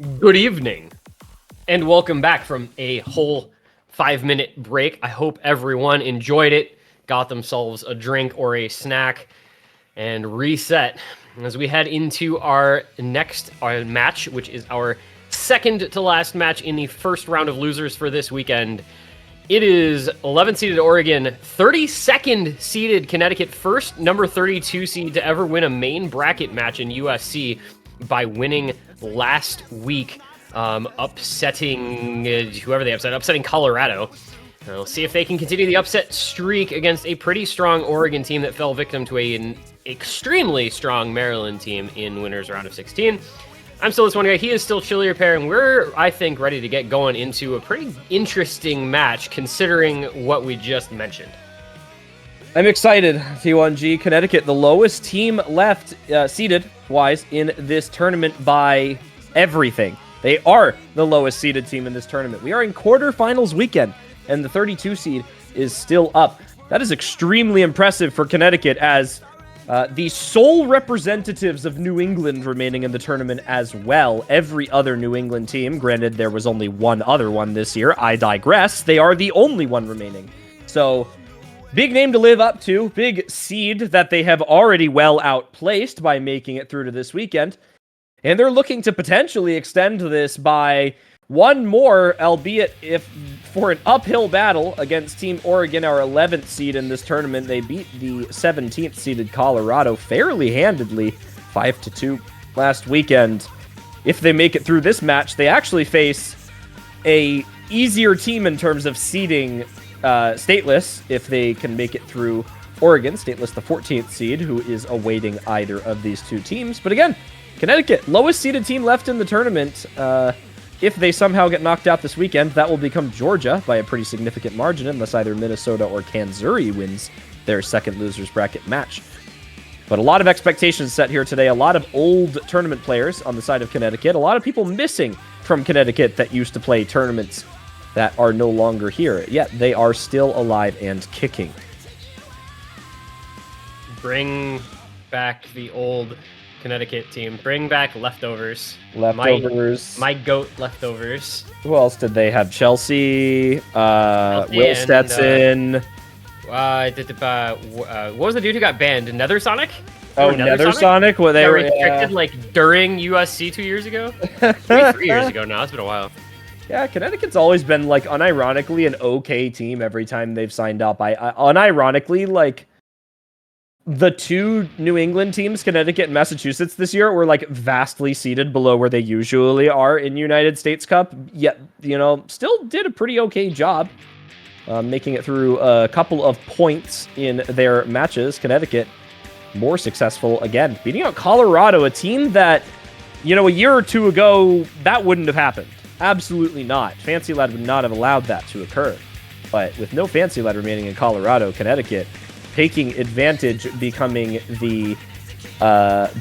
Good evening, and welcome back from a whole 5-minute break. I hope everyone enjoyed it, got themselves a drink or a snack, and reset as we head into our next match, which is our second to last match in the first round of losers for this weekend. It is 11th seeded Oregon, 32nd seeded Connecticut, first number 32 seed to ever win a main bracket match in USC by winning last week, upsetting whoever they upsetting Colorado. We'll see if they can continue the upset streak against a pretty strong Oregon team that fell victim to an extremely strong Maryland team in winners round of 16. I'm still this one guy. He is still Chili Repair, and we're, I think, ready to get going into a pretty interesting match considering what we just mentioned. I'm excited. T1G Connecticut, the lowest team left seeded-wise in this tournament by everything. They are the lowest seeded team in this tournament. We are in quarterfinals weekend, and the 32 seed is still up. That is extremely impressive for Connecticut as the sole representatives of New England remaining in the tournament as well. Every other New England team, granted there was only one other one this year, I digress, they are the only one remaining. So, big name to live up to, big seed that they have already well outplaced by making it through to this weekend. And they're looking to potentially extend this by one more, albeit if for an uphill battle against Team Oregon, our 11th seed in this tournament. They beat the 17th seeded Colorado fairly handedly, 5-2 last weekend. If they make it through this match, they actually face a easier team in terms of seeding stateless if they can make it through Oregon, stateless the 14th seed, who is awaiting either of these two teams. But again, Connecticut, lowest seeded team left in the tournament. If they somehow get knocked out this weekend, that will become Georgia by a pretty significant margin, unless either Minnesota or Kansas wins their second losers bracket match. But a lot of expectations set here today. A lot of old tournament players on the side of Connecticut. A lot of people missing from Connecticut that used to play tournaments that are no longer here. Yet they are still alive and kicking. Bring back the old Connecticut team. Bring back leftovers. Leftovers. My goat leftovers. Who else did they have? Chelsea, Will Stetson. What was the dude who got banned? Nether Sonic? Oh, Nether Sonic? Well, they were were restricted like during USC 2 years ago? Maybe 3 years ago now. It's been a while. Yeah, Connecticut's always been, like, unironically an okay team every time they've signed up. Unironically, like, the two New England teams, Connecticut and Massachusetts this year, were, like, vastly seeded below where they usually are in United States Cup, yet, you know, still did a pretty okay job making it through a couple of points in their matches. Connecticut, more successful, again, beating out Colorado, a team that, you know, a year or two ago, that wouldn't have happened. Absolutely not. Fancy Lad would not have allowed that to occur. But with no Fancy Lad remaining in Colorado, Connecticut taking advantage, becoming the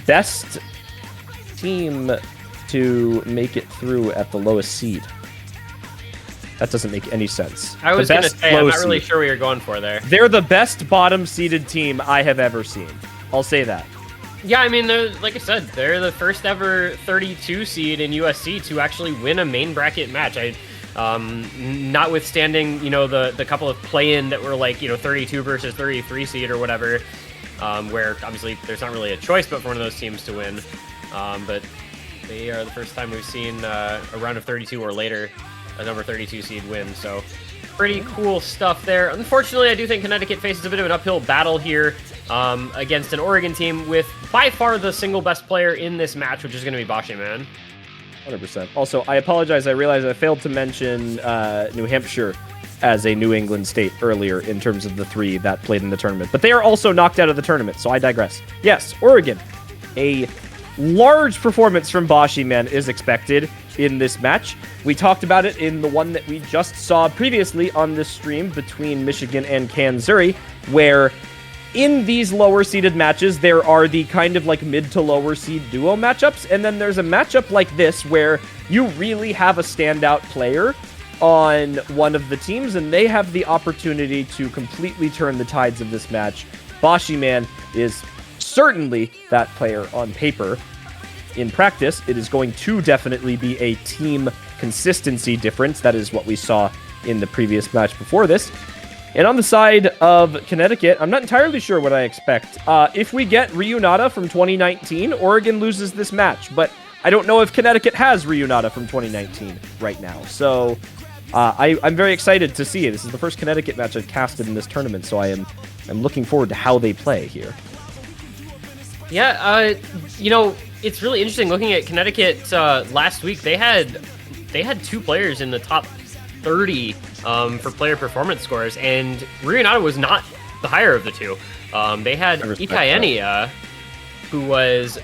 best team to make it through at the lowest seed. That doesn't make any sense. I was going to say, I'm not really sure what you're going for there. They're the best bottom-seeded team I have ever seen. I'll say that. Yeah, I mean, like I said, they're the first ever 32 seed in USC to actually win a main bracket match. Notwithstanding, you know, the couple of play-in that were like, you know, 32 versus 33 seed or whatever, where obviously there's not really a choice but for one of those teams to win. But they are the first time we've seen a round of 32 or later a number 32 seed win. So pretty cool stuff there. Unfortunately, I do think Connecticut faces a bit of an uphill battle here against an Oregon team with by far the single best player in this match, which is going to be Bashi, man. 100%. Also, I apologize. I realized I failed to mention New Hampshire as a New England state earlier in terms of the three that played in the tournament. But they are also knocked out of the tournament, so I digress. Yes, Oregon. A large performance from Bashi, man, is expected in this match. We talked about it in the one that we just saw previously on this stream between Michigan and Kansas, where in these lower seeded matches, there are the kind of like mid to lower seed duo matchups, and then there's a matchup like this where you really have a standout player on one of the teams, and they have the opportunity to completely turn the tides of this match. Bashi Man is certainly that player on paper in practice, it is going to definitely be a team consistency difference. That is what we saw in the previous match before this. And on the side of Connecticut, I'm not entirely sure what I expect. If we get Ryunata from 2019, Oregon loses this match. But I don't know if Connecticut has Ryunata from 2019 right now. So I'm very excited to see it. This is the first Connecticut match I've casted in this tournament, so I'm looking forward to how they play here. Yeah, you know, it's really interesting looking at Connecticut last week. They had 2 players in the top 30 for player performance scores, and Ryunata was not the higher of the 2. They had Ikaenia, who was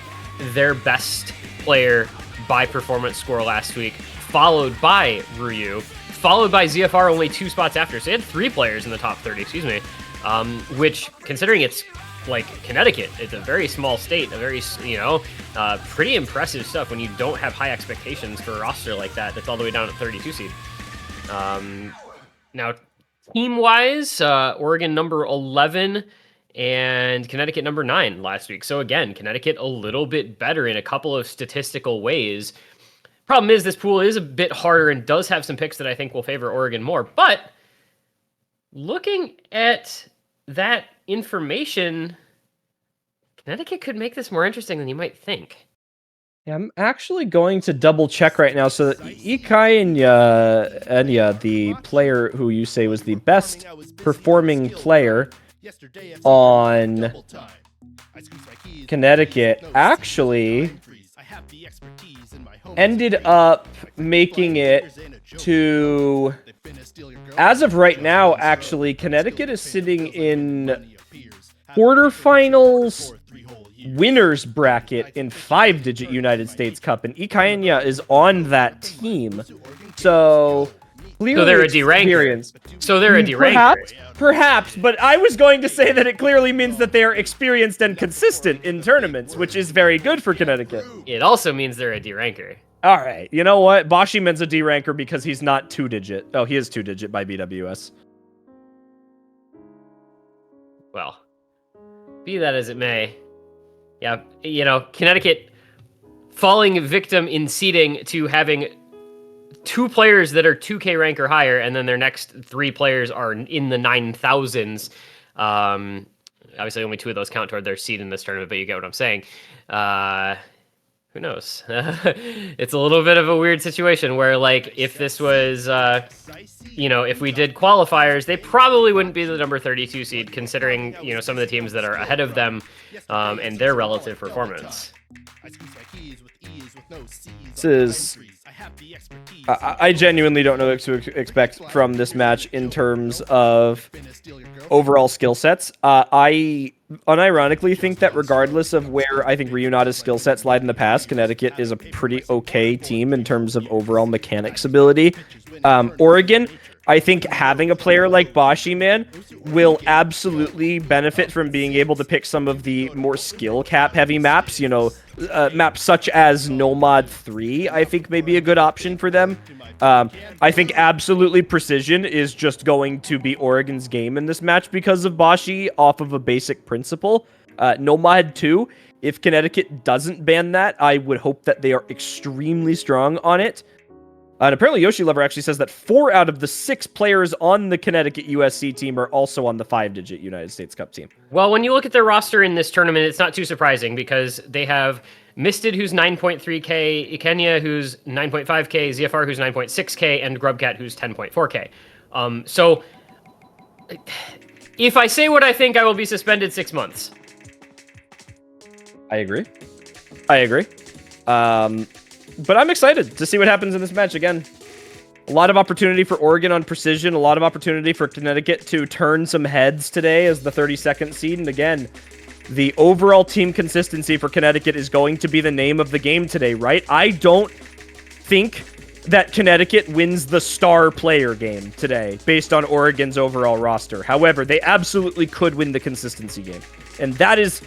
their best player by performance score last week, followed by Ryu, followed by ZFR only 2 spots after. So they had 3 players in the top 30, excuse me, which, considering it's like Connecticut, it's a very small state, a very, pretty impressive stuff when you don't have high expectations for a roster like that that's all the way down at 32 seed. Now, team-wise, Oregon number 11 and Connecticut number 9 last week. So again, Connecticut a little bit better in a couple of statistical ways. Problem is, this pool is a bit harder and does have some picks that I think will favor Oregon more. But looking at that information, Connecticut could make this more interesting than you might think. Yeah, I'm actually going to double check right now. So Ikaenia, the player who you say was the best performing player on Connecticut, actually ended up making it to, as of right now, actually, Connecticut is sitting in quarterfinals winners bracket in 5-digit United States Cup, and Ikaenia is on that team. So clearly, they're a D-ranker. So they're a D-ranker. Perhaps, but I was going to say that it clearly means that they are experienced and consistent in tournaments, which is very good for Connecticut. It also means they're a D-ranker. All right, you know what? Bashiman's a D-ranker because he's not 2-digit. Oh, he is 2-digit by BWS. Well, be that as it may, yeah, Connecticut falling victim in seeding to having 2 players that are 2K rank or higher, and then their next 3 players are in the 9,000s. Obviously, only 2 of those count toward their seed in this tournament, but you get what I'm saying. Who knows? It's a little bit of a weird situation where, like, if this was, if we did qualifiers, they probably wouldn't be the number 32 seed, considering, some of the teams that are ahead of them and their relative performance. This is... I genuinely don't know what to expect from this match in terms of overall skill sets. I unironically think that regardless of where I think Ryunata's skill sets lied in the past, Connecticut is a pretty okay team in terms of overall mechanics ability. Oregon, I think having a player like Bashiman will absolutely benefit from being able to pick some of the more skill cap heavy maps, maps such as Nomad 3, I think may be a good option for them. I think absolutely Precision is just going to be Oregon's game in this match because of Bashi off of a basic principle. Nomad 2, if Connecticut doesn't ban that, I would hope that they are extremely strong on it. And apparently Yoshi Lover actually says that 4 out of the 6 players on the Connecticut USC team are also on the 5-digit United States Cup team. Well, when you look at their roster in this tournament, it's not too surprising because they have Misted, who's 9.3k, Ikenia, who's 9.5k, ZFR, who's 9.6k, and Grubcat, who's 10.4k. So, if I say what I think, I will be suspended 6 months. I agree. But I'm excited to see what happens in this match again. A lot of opportunity for Oregon on Precision, a lot of opportunity for Connecticut to turn some heads today as the 32nd seed. And again, the overall team consistency for Connecticut is going to be the name of the game today, right? I don't think that Connecticut wins the star player game today based on Oregon's overall roster. However, they absolutely could win the consistency game. And that is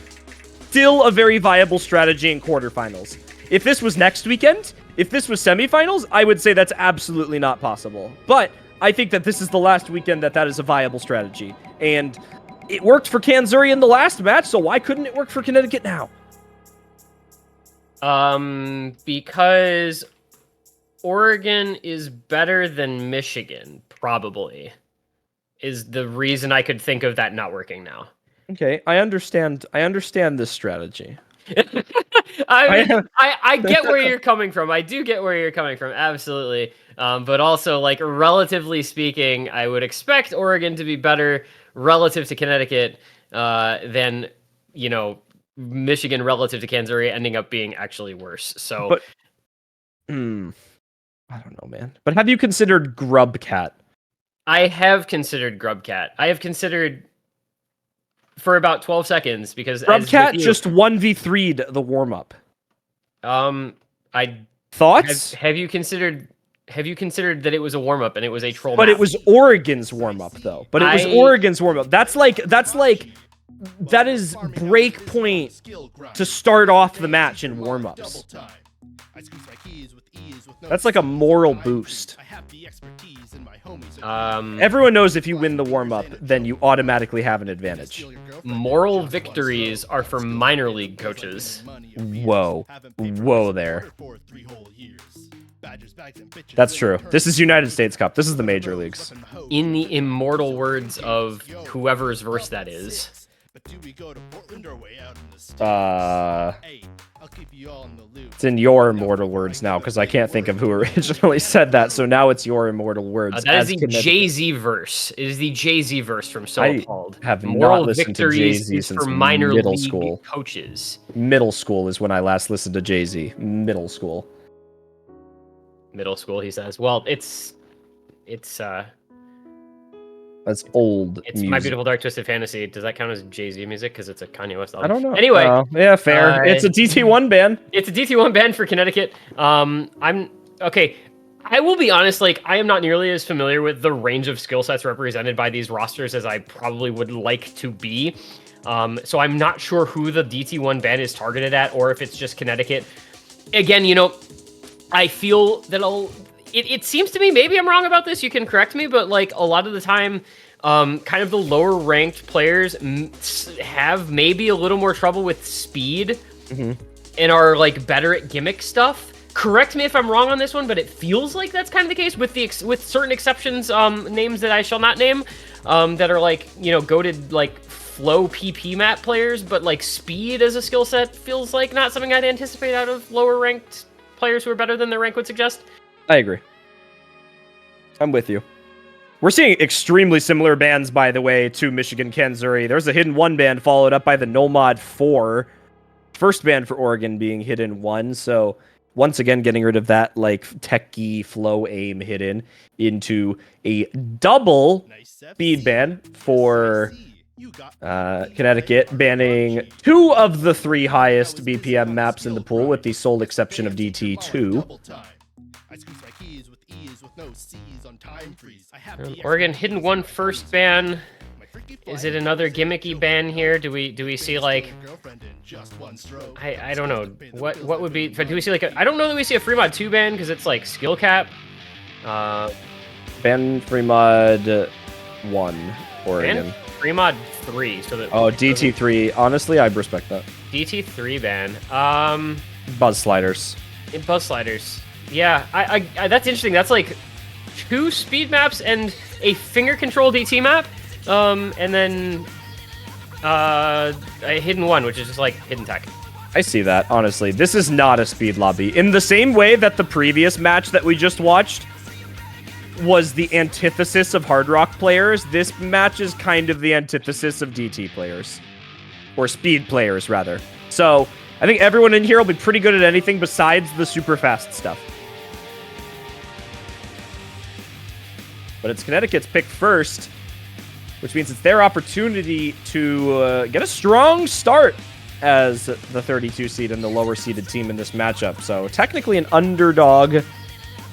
still a very viable strategy in quarterfinals. If this was next weekend, if this was semifinals, I would say that's absolutely not possible. But I think that this is the last weekend that is a viable strategy. And it worked for Kanzuri in the last match, so why couldn't it work for Connecticut now? Because Oregon is better than Michigan, probably, is the reason I could think of that not working now. Okay, I understand. I understand this strategy. I mean, I get where you're coming from. I do get where you're coming from, absolutely. But also, like, relatively speaking, I would expect Oregon to be better relative to Connecticut than, you know, Michigan relative to Kansas ending up being actually worse. So, But I don't know, man. But have you considered Grubcat? I have considered Grubcat. I have considered for about 12 seconds because as with Grubcat you, just 1v3'd the warm up. I Thoughts? have you considered that it was a warm up and it was a troll But map? it was Oregon's warm up though. But it was Oregon's warm up. That's like that is break point to start off the match in warm ups. That's like a moral boost. Everyone knows if you win the warm up, then you automatically have an advantage. Moral victories are for minor league coaches. Whoa. Whoa there. That's true. This is United States Cup. This is the major leagues. In the immortal words of whoever's verse that is. It's in your immortal words now, because I can't think of who originally said that, so now it's your immortal words. That is the Jay-Z verse. It is the Jay-Z verse from So Appalled. I have Moral not listened to Jay-Z since for minor middle league school. Coaches. Middle school is when I last listened to Jay-Z. Middle school. Middle school, he says. Well, it's that's old. It's music. My Beautiful Dark Twisted Fantasy. Does that count as Jay-Z music? Because it's a Kanye West album. I don't know. Anyway, yeah, fair. It's a DT1 band. It's a DT1 band for Connecticut. I'm okay. I will be honest. Like, I am not nearly as familiar with the range of skill sets represented by these rosters as I probably would like to be. So I'm not sure who the DT1 band is targeted at, or if it's just Connecticut. Again, you know, I feel that it seems to me, maybe I'm wrong about this, you can correct me, but like a lot of the time, kind of the lower ranked players have maybe a little more trouble with speed and are like better at gimmick stuff. Correct me if I'm wrong on this one, but it feels like that's kind of the case with certain exceptions, names that I shall not name, that are like, you know, goated like flow PP map players, but like speed as a skill set feels like not something I'd anticipate out of lower ranked players who are better than their rank would suggest. I agree. I'm with you. We're seeing extremely similar bands, by the way, to Michigan, Kansas. There's a Hidden 1 band followed up by the Nomad 4. First band for Oregon being Hidden 1. So once again, getting rid of that like techie flow aim hidden into a double speed ban for Connecticut, banning 2 of the 3 highest BPM maps in the pool, with the sole exception of DT2. Oregon Hidden 1 first ban. Is it another gimmicky ban here? Do we see like I don't know what would be, do we see like I don't know that we see a free mod 2 ban because it's like skill cap. Ban free mod 1 Oregon. Ban free mod 3 so that DT3. Honestly, I respect that. DT3 ban. Buzz sliders. Buzz sliders. Yeah, I that's interesting. That's like 2 speed maps and a finger control DT map, and then a hidden 1, which is just like hidden tech. I see that, honestly. This is not a speed lobby. In the same way that the previous match that we just watched was the antithesis of Hard Rock players, this match is kind of the antithesis of DT players. Or speed players, rather. So, I think everyone in here will be pretty good at anything besides the super fast stuff. But it's Connecticut's pick first, which means it's their opportunity to get a strong start as the 32 seed and the lower seeded team in this matchup. So technically an underdog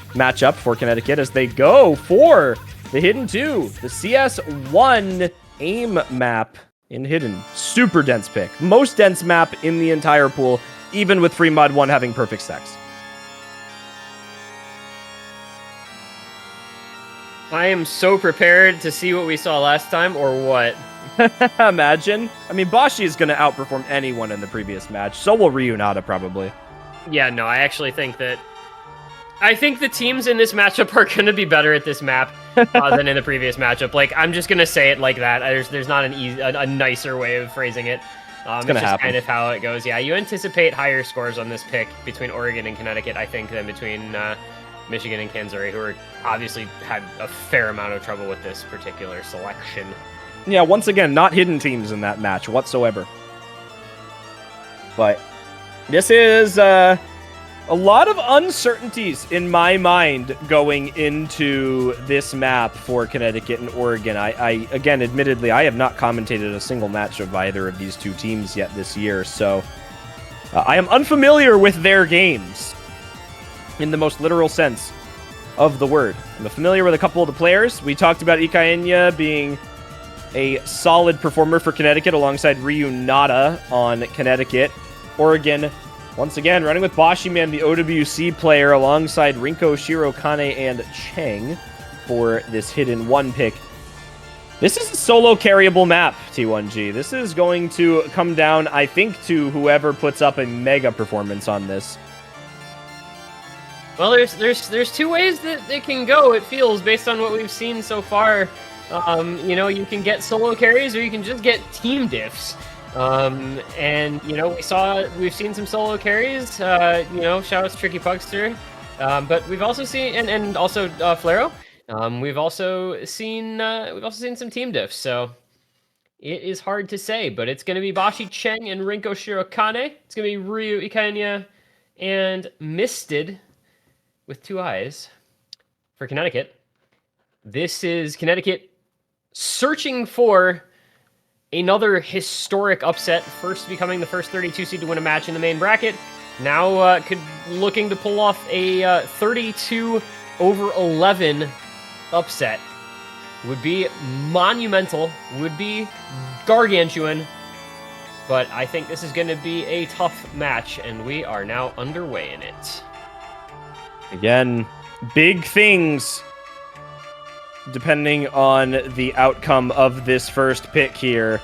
matchup for Connecticut as they go for the Hidden 2, the CS1 aim map in Hidden. Super dense pick. Most dense map in the entire pool, even with free mod 1 having perfect stacks. I am so prepared to see what we saw last time, or what? Imagine. I mean, Bashi is going to outperform anyone in the previous match. So will Ryunata, probably. Yeah, no, I actually think that I think the teams in this matchup are going to be better at this map than in the previous matchup. Like, I'm just going to say it like that. There's not a nicer way of phrasing it. It's just happen. kind of how it goes. Yeah, you anticipate higher scores on this pick between Oregon and Connecticut, I think, than between Michigan and Kansas, who are obviously had a fair amount of trouble with this particular selection. Yeah, once again, not hidden teams in that match whatsoever. But this is a lot of uncertainties in my mind going into this map for Connecticut and Oregon. I again, admittedly, I have not commentated a single match of either of these two teams yet this year, so I am unfamiliar with their games in the most literal sense of the word. I'm familiar with a couple of the players. We talked about Ikaenya being a solid performer for Connecticut alongside Ryu Nada on Connecticut. Oregon, once again, running with Bashiman, the OWC player, alongside Rinko, Shirokane, and Cheng for this hidden one pick. This is a solo carryable map, T1G. This is going to come down, I think, to whoever puts up a mega performance on this. Well, there's two ways that it can go, it feels, based on what we've seen so far. You know, you can get solo carries or you can just get team diffs. And, you know, we've seen some solo carries, you know, shout out to Tricky Pugster. But we've also seen, and also Flaro. We've also seen some team diffs, so it is hard to say, but it's going to be Bashi Cheng and Rinko Shirokane. It's going to be Ryu Ikaenya and Misted with two eyes for Connecticut. This is Connecticut searching for another historic upset, first becoming the first 32 seed to win a match in the main bracket. Now looking to pull off a 32-11 upset. Would be monumental, would be gargantuan, but I think this is going to be a tough match, and we are now underway in it. Again, big things depending on the outcome of this first pick here.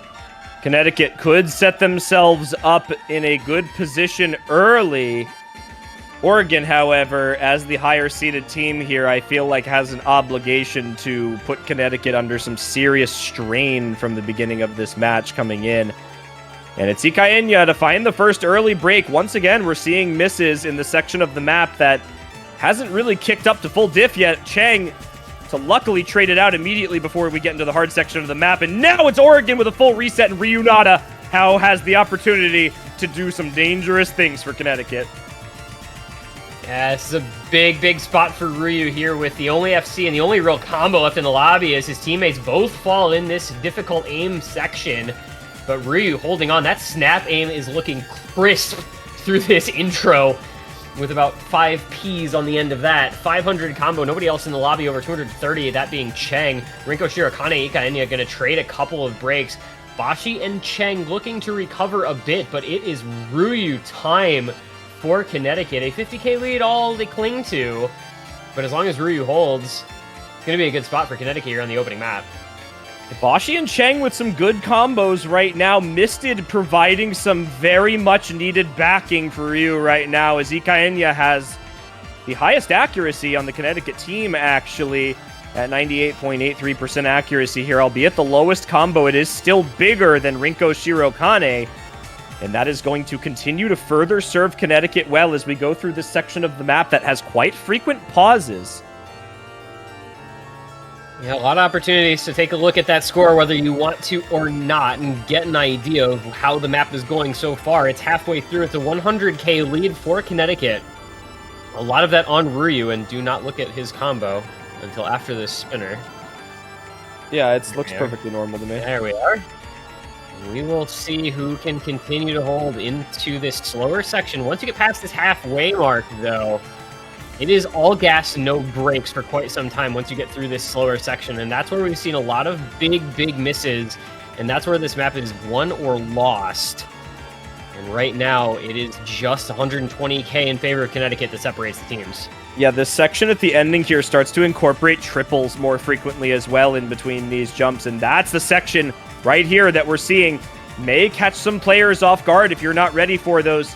Connecticut could set themselves up in a good position early. Oregon, however, as the higher-seeded team here, I feel like has an obligation to put Connecticut under some serious strain from the beginning of this match coming in. And it's Ikaenya to find the first early break. Once again, we're seeing misses in the section of the map that hasn't really kicked up to full diff yet. Cheng to luckily trade it out immediately before we get into the hard section of the map. And now it's Oregon with a full reset, and Ryu Nada has the opportunity to do some dangerous things for Connecticut. Yeah, this is a big spot for Ryu here with the only FC and the only real combo left in the lobby as his teammates both fall in this difficult aim section. But Ryu holding on. That snap aim is looking crisp through this intro with about 5 Ps on the end of that. 500 combo, nobody else in the lobby over 230, that being Cheng. Rinko Shirokane, Ikaenya going to trade a couple of breaks. Bashi and Cheng looking to recover a bit, but it is Ryu time for Connecticut. A 50k lead, all they cling to. But as long as Ryu holds, it's going to be a good spot for Connecticut here on the opening map. Bashi and Cheng with some good combos right now. Misted providing some very much needed backing for Ryu right now, as Ikaenya has the highest accuracy on the Connecticut team, actually, at 98.83% accuracy here, albeit the lowest combo. It is still bigger than Rinko Shirokane, and that is going to continue to further serve Connecticut well as we go through this section of the map that has quite frequent pauses. Yeah, a lot of opportunities to take a look at that score, whether you want to or not, and get an idea of how the map is going so far. It's halfway through. It's a 100k lead for Connecticut. A lot of that on Ryu, and do not look at his combo until after this spinner. Yeah, it looks perfectly normal to me. There we are. We will see who can continue to hold into this slower section. Once you get past this halfway mark, though, it is all gas, no brakes for quite some time once you get through this slower section, and that's where we've seen a lot of big misses, and that's where this map is won or lost. And right now, it is just 120k in favor of Connecticut that separates the teams. Yeah, this section at the ending here starts to incorporate triples more frequently as well in between these jumps, and that's the section right here that we're seeing may catch some players off guard if you're not ready for those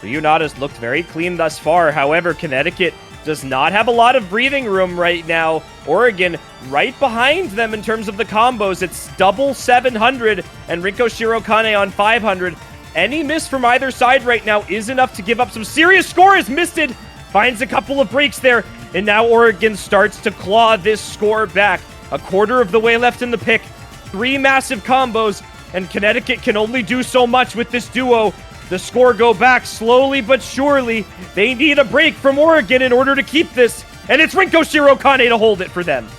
Ryunata's looked very clean thus far. However, Connecticut does not have a lot of breathing room right now. Oregon right behind them in terms of the combos. It's double 700 and Rinko Shirokane on 500. Any miss from either side right now is enough to give up some serious score as Misted finds a couple of breaks there. And now Oregon starts to claw this score back. A quarter of the way left in the pick. 3 massive combos, and Connecticut can only do so much with this duo. The score go back slowly but surely. They need a break from Oregon in order to keep this, and it's Rinko Shirokane to hold it for them.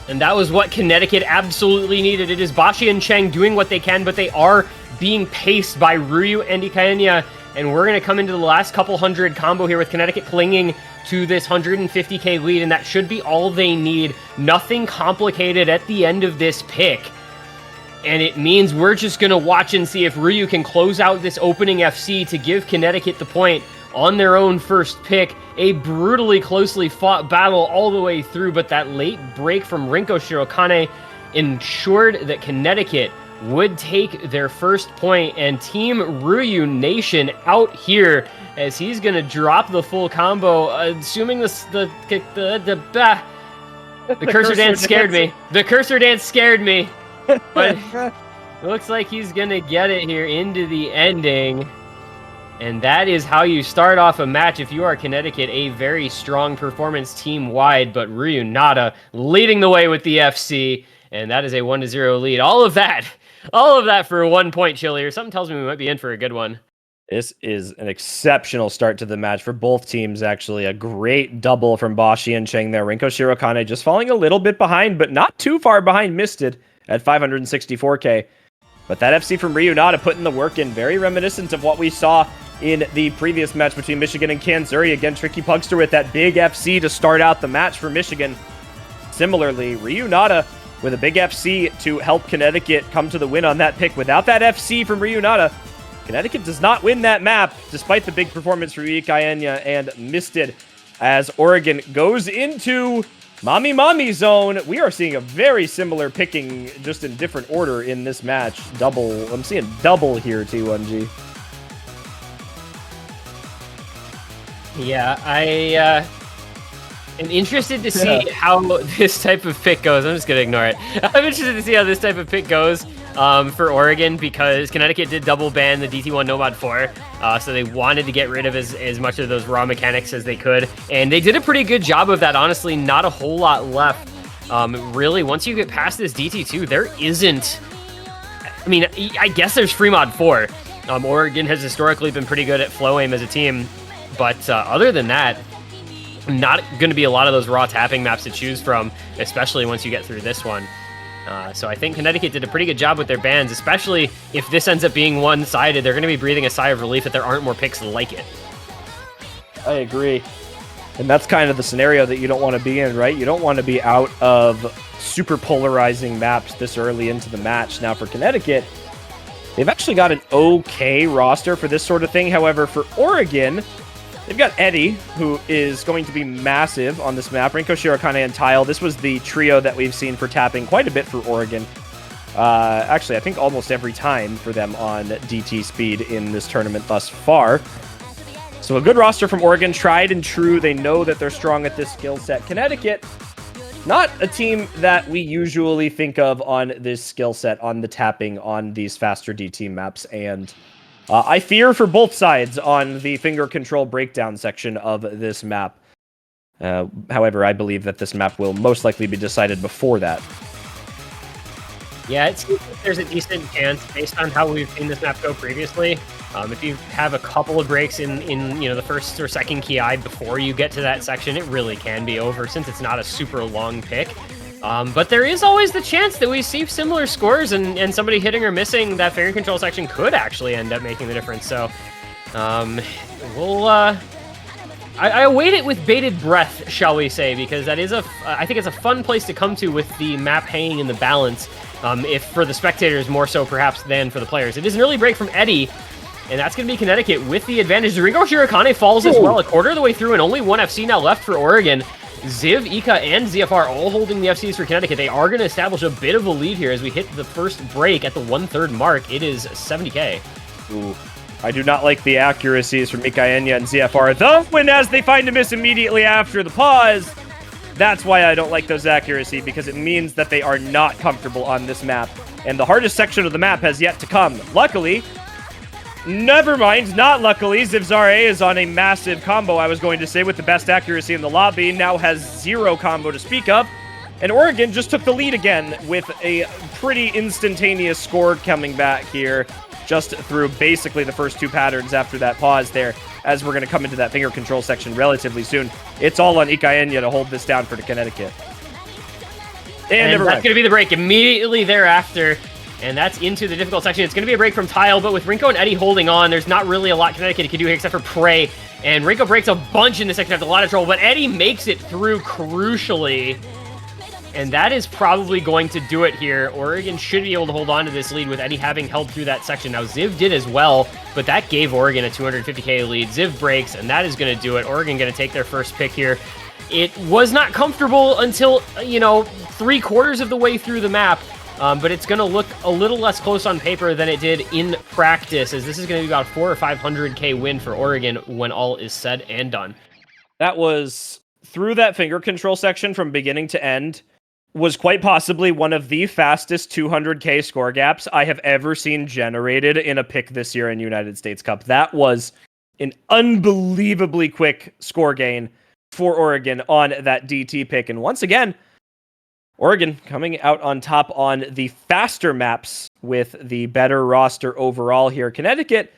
And that was what Connecticut absolutely needed. It is Bashi and Cheng doing what they can, but they are being paced by Ryu and Ikaenya. And we're going to come into the last couple hundred combo here with Connecticut clinging to this 150k lead, and that should be all they need. Nothing complicated at the end of this pick. And it means we're just going to watch and see if Ryu can close out this opening FC to give Connecticut the point on their own first pick. A brutally closely fought battle all the way through, but that late break from Rinko Shirokane ensured that Connecticut would take their first point, and Team Ryu Nation out here as he's going to drop the full combo, assuming the cursor dance scared me. The cursor dance scared me. But it looks like he's going to get it here into the ending. And that is how you start off a match if you are Connecticut. A very strong performance team-wide, but Ryunata leading the way with the FC. And that is a 1-0 lead. All of that for a 1 point chill here. Something tells me we might be in for a good one. This is an exceptional start to the match for both teams, actually. A great double from Bashi and Cheng there. Rinko Shirokane just falling a little bit behind, but not too far behind Misted at 564k. But that FC from Ryunata putting the work in, very reminiscent of what we saw in the previous match between Michigan and Kanzuri. Again, Tricky Pugster with that big FC to start out the match for Michigan. Similarly, Ryunata with a big FC to help Connecticut come to the win on that pick. Without that FC from Ryunata, Connecticut does not win that map, despite the big performance from Ikaenya and Misted. As Oregon goes into Mommy zone, we are seeing a very similar picking, just in different order in this match. Double, I'm seeing double here, T1G. Yeah, I am interested to see how this type of pick goes. I'm just going to ignore it. I'm interested to see how this type of pick goes for Oregon, because Connecticut did double ban the DT1 No Mod 4, so they wanted to get rid of as much of those raw mechanics as they could, and they did a pretty good job of that, honestly. Not a whole lot left. Really, once you get past this DT2, there isn't... I mean, I guess there's free mod 4. Oregon has historically been pretty good at flow aim as a team, but other than that, not going to be a lot of those raw tapping maps to choose from, especially once you get through this one. So I think Connecticut did a pretty good job with their bans, especially if this ends up being one-sided. They're going to be breathing a sigh of relief that there aren't more picks like it. I agree. And that's kind of the scenario that you don't want to be in, right? You don't want to be out of super polarizing maps this early into the match. Now for Connecticut, they've actually got an okay roster for this sort of thing. However, for Oregon, they've got Eddie, who is going to be massive on this map. Rinko Shirokane and Tile. This was the trio that we've seen for tapping quite a bit for Oregon. Actually, I think almost every time for them on DT speed in this tournament thus far. So a good roster from Oregon, tried and true. They know that they're strong at this skill set. Connecticut, not a team that we usually think of on this skill set, on the tapping, on these faster DT maps. And I fear for both sides on the finger control breakdown section of this map. However, I believe that this map will most likely be decided before that. Yeah, it seems like there's a decent chance, based on how we've seen this map go previously. If you have a couple of breaks in the first or second KI before you get to that section, it really can be over, since it's not a super long pick. But there is always the chance that we see similar scores, and somebody hitting or missing that finger control section could actually end up making the difference. So we'll I await it with bated breath, shall we say, because that is I think it's a fun place to come to with the map hanging in the balance, if for the spectators more so perhaps than for the players. It is an early break from Eddie, and that's going to be Connecticut with the advantage. Rinko Shirokane falls as well, a quarter of the way through, and only one FC now left for Oregon. Ziv, Ika, and ZFR all holding the FCs for Connecticut. They are going to establish a bit of a lead here as we hit the first break at the 1/3 mark. It is 70k. Ooh. I do not like the accuracies from Ikaenya and ZFR, though when as they find a miss immediately after the pause, that's why I don't like those accuracy, because it means that they are not comfortable on this map. And the hardest section of the map has yet to come. Luckily, never mind, not luckily, Zivzare is on a massive combo, I was going to say, with the best accuracy in the lobby, now has 0 combo to speak of. And Oregon just took the lead again with a pretty instantaneous score coming back here, just through basically the first 2 patterns after that pause there, as we're going to come into that finger control section relatively soon. It's all on Ikaenya to hold this down for the Connecticut. And that's going to be the break immediately thereafter, and that's into the difficult section. It's going to be a break from Tile, but with Rinko and Eddie holding on, there's not really a lot Connecticut can do here except for pray, and Rinko breaks a bunch in this section after a lot of trouble, but Eddie makes it through crucially. And that is probably going to do it here. Oregon should be able to hold on to this lead with Eddie having held through that section. Now, Ziv did as well, but that gave Oregon a 250k lead. Ziv breaks, and that is going to do it. Oregon going to take their first pick here. It was not comfortable until, 3/4 of the way through the map, but it's going to look a little less close on paper than it did in practice, as this is going to be about a 400 or 500k win for Oregon when all is said and done. That was, through that finger control section from beginning to end, was quite possibly one of the fastest 200k score gaps I have ever seen generated in a pick this year in United States Cup. That was an unbelievably quick score gain for Oregon on that DT pick. And once again, Oregon coming out on top on the faster maps with the better roster overall here. Connecticut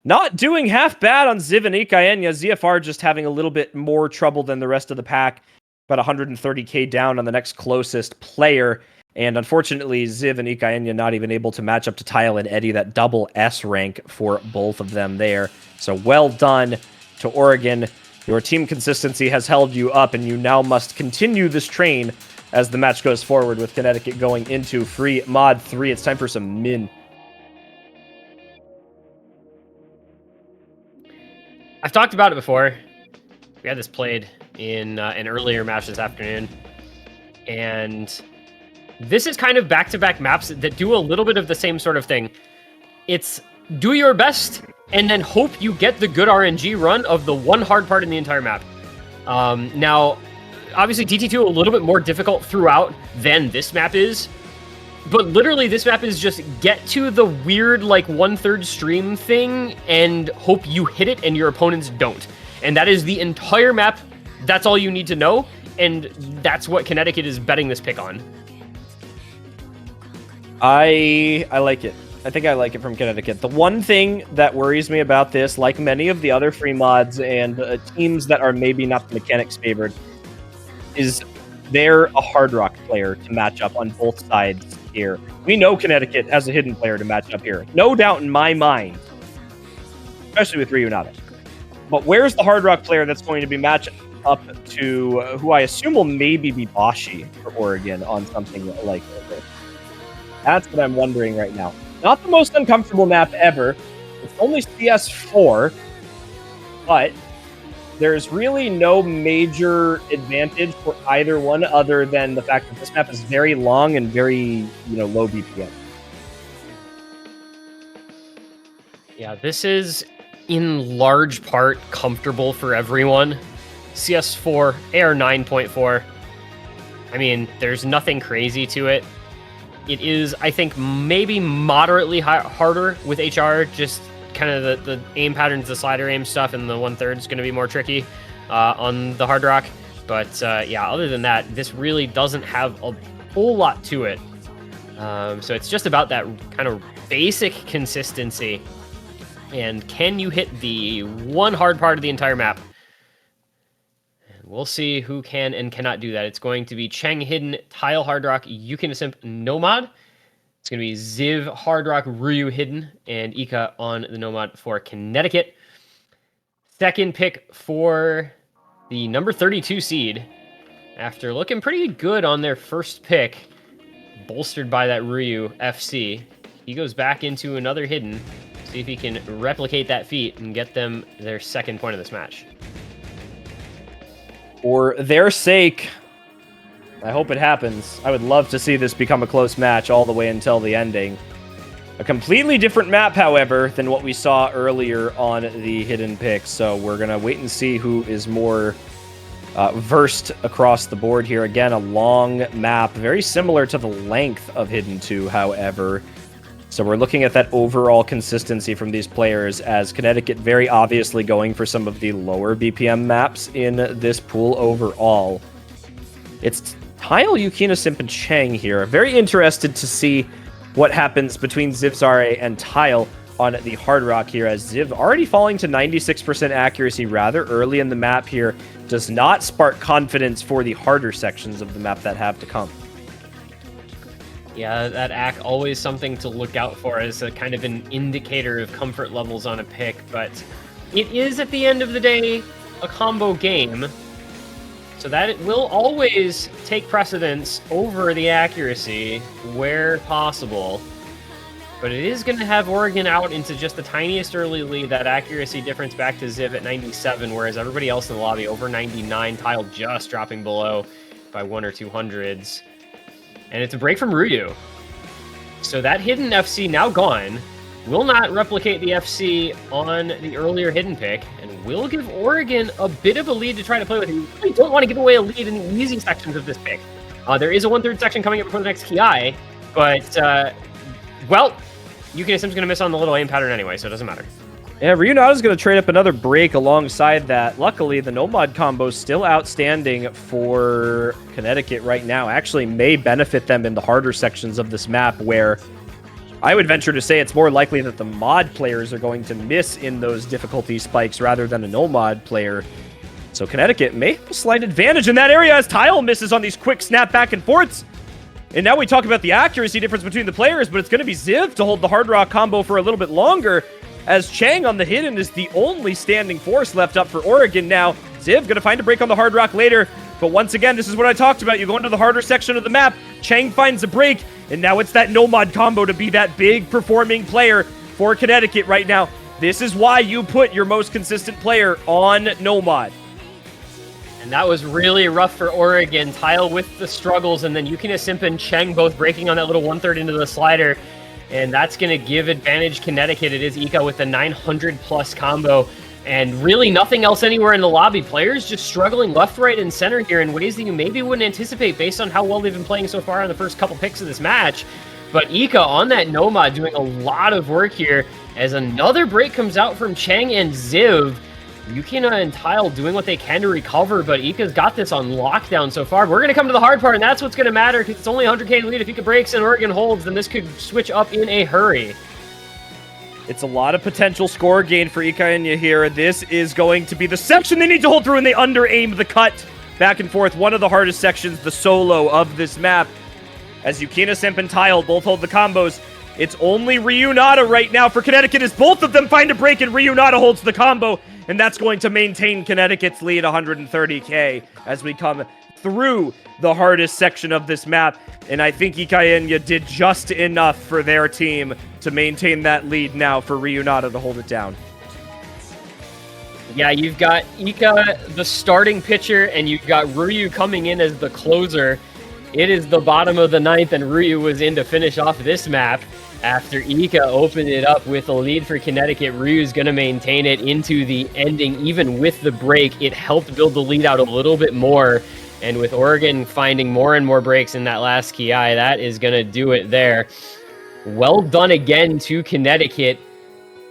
not doing half bad on Ziv and Ikaenya. ZFR just having a little bit more trouble than the rest of the pack. About 130k down on the next closest player. And unfortunately, Ziv and Ikaenya not even able to match up to Tile and Eddie, that double S rank for both of them there. So well done to Oregon. Your team consistency has held you up, and you now must continue this train as the match goes forward with Connecticut going into free mod 3. It's time for some min. I've talked about it before. We had this played in an earlier match this afternoon, and this is kind of back-to-back maps that do a little bit of the same sort of thing. It's do your best and then hope you get the good RNG run of the one hard part in the entire map. Now, obviously DT2 a little bit more difficult throughout than this map is, but literally this map is just get to the weird like 1/3 stream thing and hope you hit it and your opponents don't. And that is the entire map. That's all you need to know, and that's what Connecticut is betting this pick on. I like it. I think I like it from Connecticut. The one thing that worries me about this, like many of the other free mods and teams that are maybe not the mechanics favored, is they're a Hard Rock player to match up on both sides here. We know Connecticut has a hidden player to match up here. No doubt in my mind, especially with Ryunada. But where's the Hard Rock player that's going to be matched up to who I assume will maybe be Bashi for Oregon on something like this? That's what I'm wondering right now. Not the most uncomfortable map ever. It's only CS4, but there's really no major advantage for either one other than the fact that this map is very long and very, low BPM. Yeah, this is in large part comfortable for everyone. CS4, AR 9.4. I mean, there's nothing crazy to it. It is, I think, maybe moderately harder with HR, just kind of the aim patterns, the slider aim stuff, and the 1/3 is going to be more tricky on the Hard Rock. But yeah, other than that, this really doesn't have a whole lot to it. So it's just about that kind of basic consistency. And can you hit the one hard part of the entire map? We'll see who can and cannot do that. It's going to be Cheng Hidden, Tile Hard Rock, Yukina Simp Nomad. It's going to be Ziv Hard Rock, Ryu Hidden, and Ika on the Nomad for Connecticut. Second pick for the number 32 seed. After looking pretty good on their first pick, bolstered by that Ryu FC, he goes back into another Hidden. See if he can replicate that feat and get them their second point of this match. For their sake, I hope it happens. I would love to see this become a close match all the way until the ending. A completely different map, however, than what we saw earlier on the hidden picks. So we're going to wait and see who is more versed across the board here. Again, a long map, very similar to the length of Hidden 2, however. So we're looking at that overall consistency from these players, as Connecticut very obviously going for some of the lower BPM maps in this pool overall. It's Tile, Yukina, Simp, and Chang here. Very interested to see what happens between Zivzare and Tile on the Hard Rock here, as Ziv already falling to 96% accuracy rather early in the map here does not spark confidence for the harder sections of the map that have to come. Yeah, that ACK always something to look out for as a kind of an indicator of comfort levels on a pick, but it is at the end of the day a combo game, so that it will always take precedence over the accuracy where possible. But it is going to have Oregon out into just the tiniest early lead, that accuracy difference back to Ziv at 97, whereas everybody else in the lobby over 99, Tile just dropping below by 1 or 2 hundreds. And it's a break from Ryu. So that hidden FC now gone will not replicate the FC on the earlier hidden pick, and will give Oregon a bit of a lead to try to play with. You really don't want to give away a lead in the easy sections of this pick. There is a 1/3 section coming up before the next Ki, but, well, Yukina Sim's going to miss on the little aim pattern anyway, so it doesn't matter. Yeah, Ryunata's going to trade up another break alongside that. Luckily, the Nomad combo is still outstanding for Connecticut right now. Actually may benefit them in the harder sections of this map, where I would venture to say it's more likely that the mod players are going to miss in those difficulty spikes rather than a Nomad player. So Connecticut may have a slight advantage in that area as Tile misses on these quick snap back and forths. And now we talk about the accuracy difference between the players, but it's going to be Ziv to hold the Hard Rock combo for a little bit longer, as Chang on the hidden is the only standing force left up for Oregon now. Ziv going to find a break on the Hard Rock later, but once again, this is what I talked about. You go into the harder section of the map, Chang finds a break, and now it's that Nomad combo to be that big performing player for Connecticut right now. This is why you put your most consistent player on Nomad. And that was really rough for Oregon. Tile with the struggles, and then Yukina Simp and Cheng both breaking on that little 1/3 into the slider. And that's going to give advantage Connecticut. It is Ika with the 900+ combo. And really nothing else anywhere in the lobby. Players just struggling left, right, and center here in ways that you maybe wouldn't anticipate based on how well they've been playing so far in the first couple picks of this match. But Ika on that Nomad doing a lot of work here as another break comes out from Cheng and Ziv. Yukina and Tile doing what they can to recover, but Ika's got this on lockdown so far. We're going to come to the hard part, and that's what's going to matter, because it's only 100k lead. If Ika breaks and Oregon holds, then this could switch up in a hurry. It's a lot of potential score gain for Ikainya here. This is going to be the section they need to hold through, and they under-aim the cut back and forth. One of the hardest sections, the solo of this map. As Yukina, Simp, and Tile both hold the combos, it's only Ryunata right now for Connecticut as both of them find a break, and Ryunata holds the combo. And that's going to maintain Connecticut's lead, 130k, as we come through the hardest section of this map. And I think Ikainya did just enough for their team to maintain that lead now for Ryunata to hold it down. Yeah, you've got Ika, the starting pitcher, and you've got Ryu coming in as the closer. It is the bottom of the 9th, and Ryu was in to finish off this map. After Ika opened it up with a lead for Connecticut, Ryu's going to maintain it into the ending. Even with the break, it helped build the lead out a little bit more. And with Oregon finding more and more breaks in that last Ki, that is going to do it there. Well done again to Connecticut.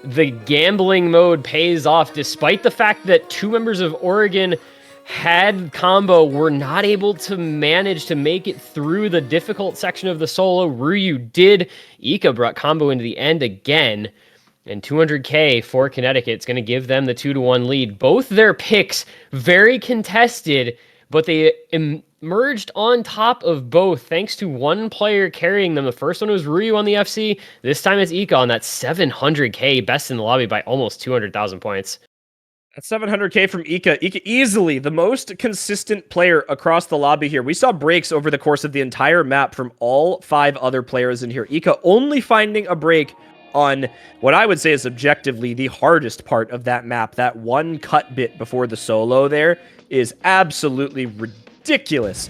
The gambling mode pays off, despite the fact that 2 members of Oregon had combo, were not able to manage to make it through the difficult section of the solo. Ryu did. Ika brought combo into the end again. And 200k for Connecticut. It's going to give them the 2-1 lead. Both their picks very contested, but they emerged on top of both thanks to one player carrying them. The first one was Ryu on the FC. This time it's Ika on that 700k, best in the lobby by almost 200,000 points. That's 700k from Ika. Ika easily the most consistent player across the lobby here. We saw breaks over the course of the entire map from all 5 other players in here. Ika only finding a break on what I would say is objectively the hardest part of that map. That one cut bit before the solo there is absolutely ridiculous.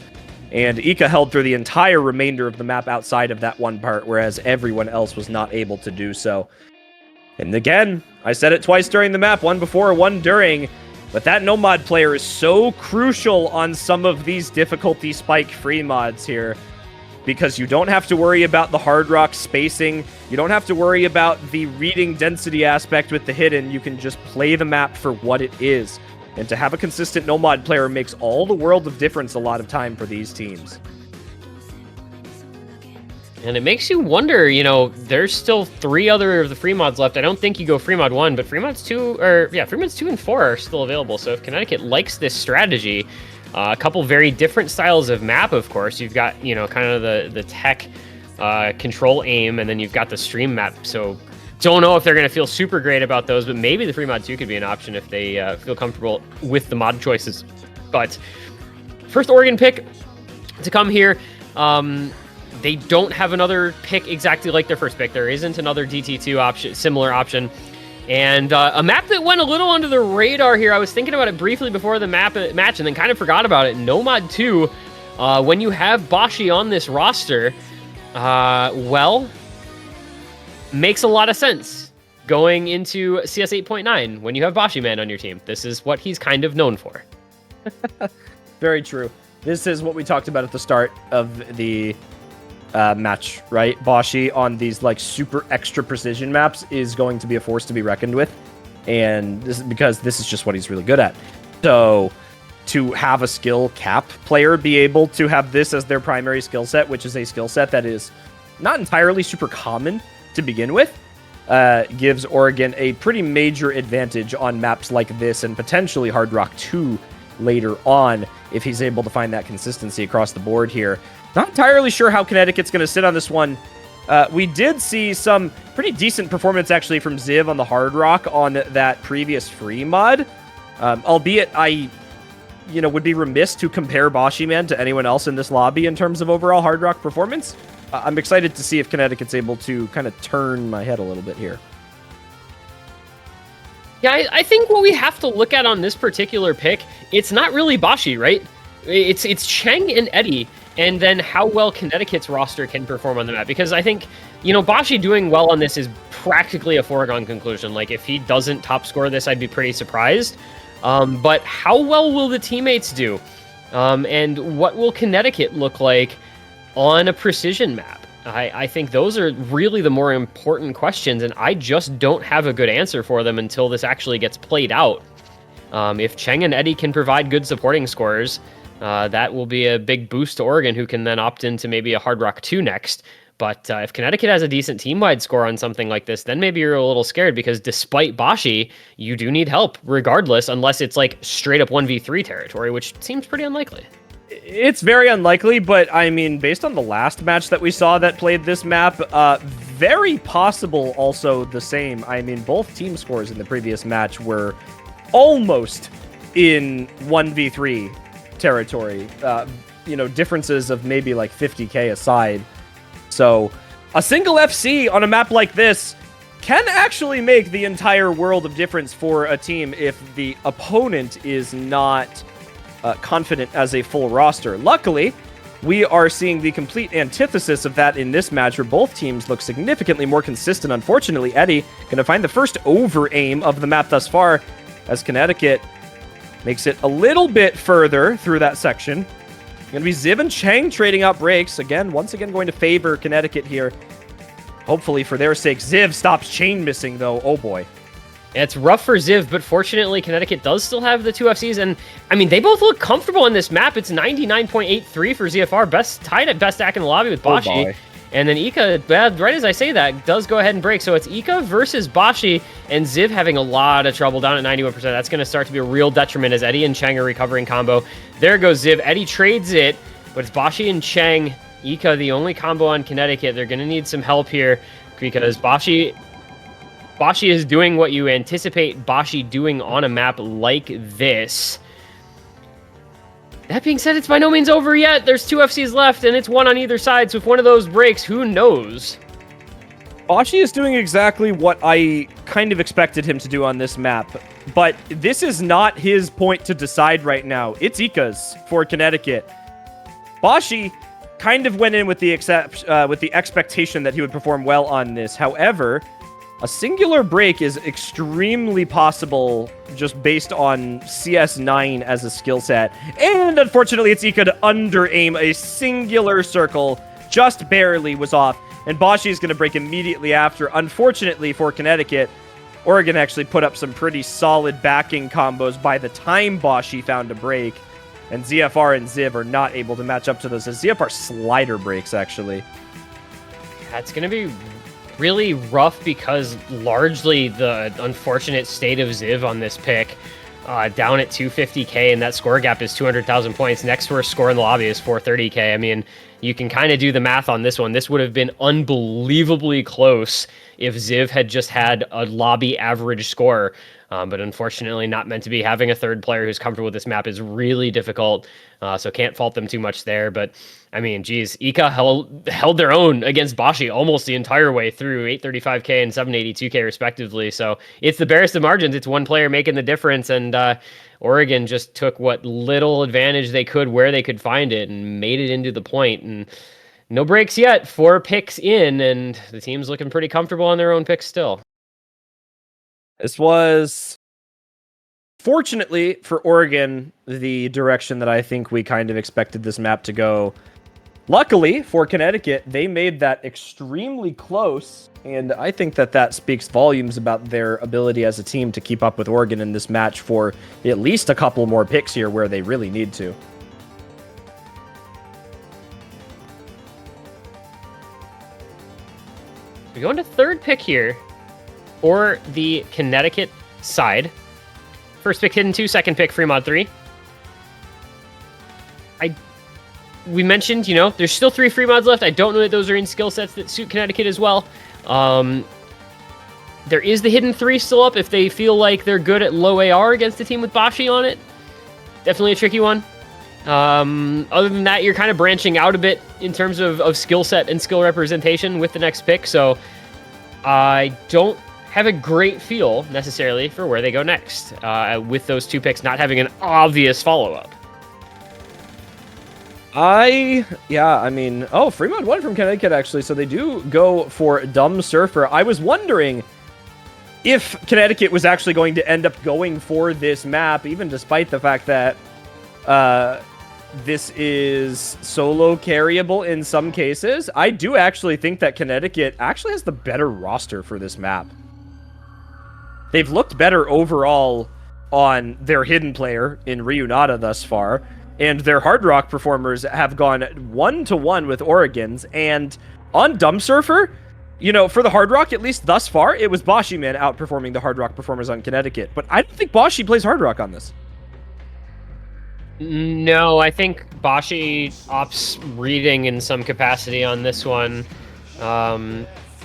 And Ika held through the entire remainder of the map outside of that one part, whereas everyone else was not able to do so. And again, I said it twice during the map, one before, one during, but that Nomad player is so crucial on some of these difficulty spike free mods here, because you don't have to worry about the hard rock spacing, you don't have to worry about the reading density aspect with the hidden, you can just play the map for what it is. And to have a consistent Nomad player makes all the world of difference a lot of time for these teams. And it makes you wonder, you know, there's still 3 other of the free mods left. I don't think you go free mod 1, but free mods 2, free mods 2 and 4 are still available. So if Connecticut likes this strategy, a couple very different styles of map, of course. You've got, you know, kind of the tech control aim, and then you've got the stream map. So don't know if they're going to feel super great about those, but maybe the free mod 2 could be an option if they feel comfortable with the mod choices. But first Oregon pick to come here. They don't have another pick exactly like their first pick. There isn't another DT2 option, similar option. And a map that went a little under the radar here. I was thinking about it briefly before the match and then kind of forgot about it. Nomad 2, when you have Bashi on this roster, well, makes a lot of sense going into CS 8.9 when you have Bashi Man on your team. This is what he's kind of known for. Very true. This is what we talked about at the start of the match, right? Bashi on these like super extra precision maps is going to be a force to be reckoned with, and this is because this is just what he's really good at. So to have a skill cap player be able to have this as their primary skill set, which is a skill set that is not entirely super common to begin with, gives Oregon a pretty major advantage on maps like this and potentially Hard Rock 2 later on if he's able to find that consistency across the board here. Not entirely sure how Connecticut's going to sit on this one. We did see some pretty decent performance actually from Ziv on the Hard Rock on that previous free mod, albeit I would be remiss to compare Bashi Man to anyone else in this lobby in terms of overall Hard Rock performance. I'm excited to see if Connecticut's able to kind of turn my head a little bit here. Yeah, I think what we have to look at on this particular pick, it's not really Bashi, right? It's Cheng and Eddie, and then how well Connecticut's roster can perform on the map. Because I think, Bashi doing well on this is practically a foregone conclusion. Like, if he doesn't top score this, I'd be pretty surprised. But how well will the teammates do? And what will Connecticut look like on a precision map? I think those are really the more important questions, and I just don't have a good answer for them until this actually gets played out. If Cheng and Eddie can provide good supporting scores, that will be a big boost to Oregon, who can then opt into maybe a Hard Rock 2 next. But if Connecticut has a decent team-wide score on something like this, then maybe you're a little scared, because despite Bashi, you do need help regardless, unless it's like straight up 1v3 territory, which seems pretty unlikely. It's very unlikely, but I mean, based on the last match that we saw that played this map, very possible also the same. I mean, both team scores in the previous match were almost in 1v3 territory. Differences of maybe like 50k aside. So a single FC on a map like this can actually make the entire world of difference for a team if the opponent is not confident as a full roster. Luckily, we are seeing the complete antithesis of that in this match, where both teams look significantly more consistent. Unfortunately, Eddie going to find the first over aim of the map thus far, as Connecticut makes it a little bit further through that section. Going to be Ziv and Cheng trading out breaks. Once again going to favor Connecticut here. Hopefully for their sake. Ziv stops chain missing though. Oh boy. It's rough for Ziv, but fortunately Connecticut does still have the 2 FCs, and I mean, they both look comfortable in this map. It's 99.83 for ZFR, tied at best stack in the lobby with Bashi. Oh and then Ika, right as I say that, does go ahead and break. So it's Ika versus Bashi, and Ziv having a lot of trouble down at 91%. That's going to start to be a real detriment as Eddie and Cheng are recovering combo. There goes Ziv. Eddie trades it, but it's Bashi and Cheng. Ika, the only combo on Connecticut. They're going to need some help here, because Bashi is doing what you anticipate Bashi doing on a map like this. That being said, it's by no means over yet. There's 2 FCs left, and it's 1 on either side, so if one of those breaks, who knows? Bashi is doing exactly what I kind of expected him to do on this map, but this is not his point to decide right now. It's Ika's for Connecticut. Bashi kind of went in with the expectation that he would perform well on this. However, a singular break is extremely possible just based on CS9 as a skill set. And unfortunately, it's Ika to under-aim a singular circle, just barely was off. And Bashi is going to break immediately after. Unfortunately for Connecticut, Oregon actually put up some pretty solid backing combos by the time Bashi found a break. And ZFR and Ziv are not able to match up to those. As ZFR slider breaks, actually. That's going to be really rough because largely the unfortunate state of Ziv on this pick, down at 250k, and that score gap is 200,000 points. Next worst score in the lobby is 430k. I mean, you can kind of do the math on this one. This would have been unbelievably close if Ziv had just had a lobby average score. But unfortunately not meant to be. Having a third player who's comfortable with this map is really difficult, so can't fault them too much there. But, I mean, geez, Ika held their own against Bashi almost the entire way through, 835k and 782k respectively. So it's the barest of margins. It's one player making the difference, and Oregon just took what little advantage they could where they could find it and made it into the point. And no breaks yet, 4 picks in, and the team's looking pretty comfortable on their own picks still. This was, fortunately for Oregon, the direction that I think we kind of expected this map to go. Luckily for Connecticut, they made that extremely close, and I think that that speaks volumes about their ability as a team to keep up with Oregon in this match for at least a couple more picks here where they really need to. We go into third pick here. Or the Connecticut side. First pick Hidden 2, second pick Fremont 3. We mentioned, there's still 3 free mods left. I don't know that those are in skill sets that suit Connecticut as well. There is the Hidden 3 still up if they feel like they're good at low AR against a team with Bashi on it. Definitely a tricky one. Other than that, you're kind of branching out a bit in terms of skill set and skill representation with the next pick. So I don't have a great feel necessarily for where they go next, with those 2 picks not having an obvious follow-up. Fremont won from Connecticut, actually, so they do go for Dumb Surfer. I was wondering if Connecticut was actually going to end up going for this map, even despite the fact that this is solo carryable in some cases. I do actually think that Connecticut actually has the better roster for this map. They've looked better overall on their hidden player in Ryunata thus far, and their Hard Rock performers have gone 1-to-1 with Oregon's, and on Dumb Surfer, for the Hard Rock, at least thus far, it was Bashi Man outperforming the Hard Rock performers on Connecticut, but I don't think Bashi plays Hard Rock on this. No, I think Bashi opts reading in some capacity on this one.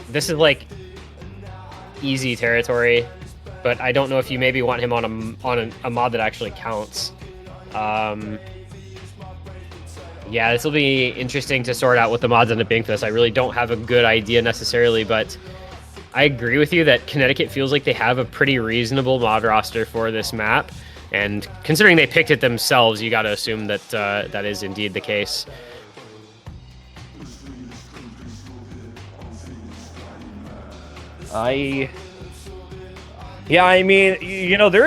This is like easy territory, but I don't know if you maybe want him on a mod that actually counts. Yeah, this will be interesting to sort out what the mods end up being for this. I really don't have a good idea necessarily, but I agree with you that Connecticut feels like they have a pretty reasonable mod roster for this map. And considering they picked it themselves, you got to assume that that is indeed the case. There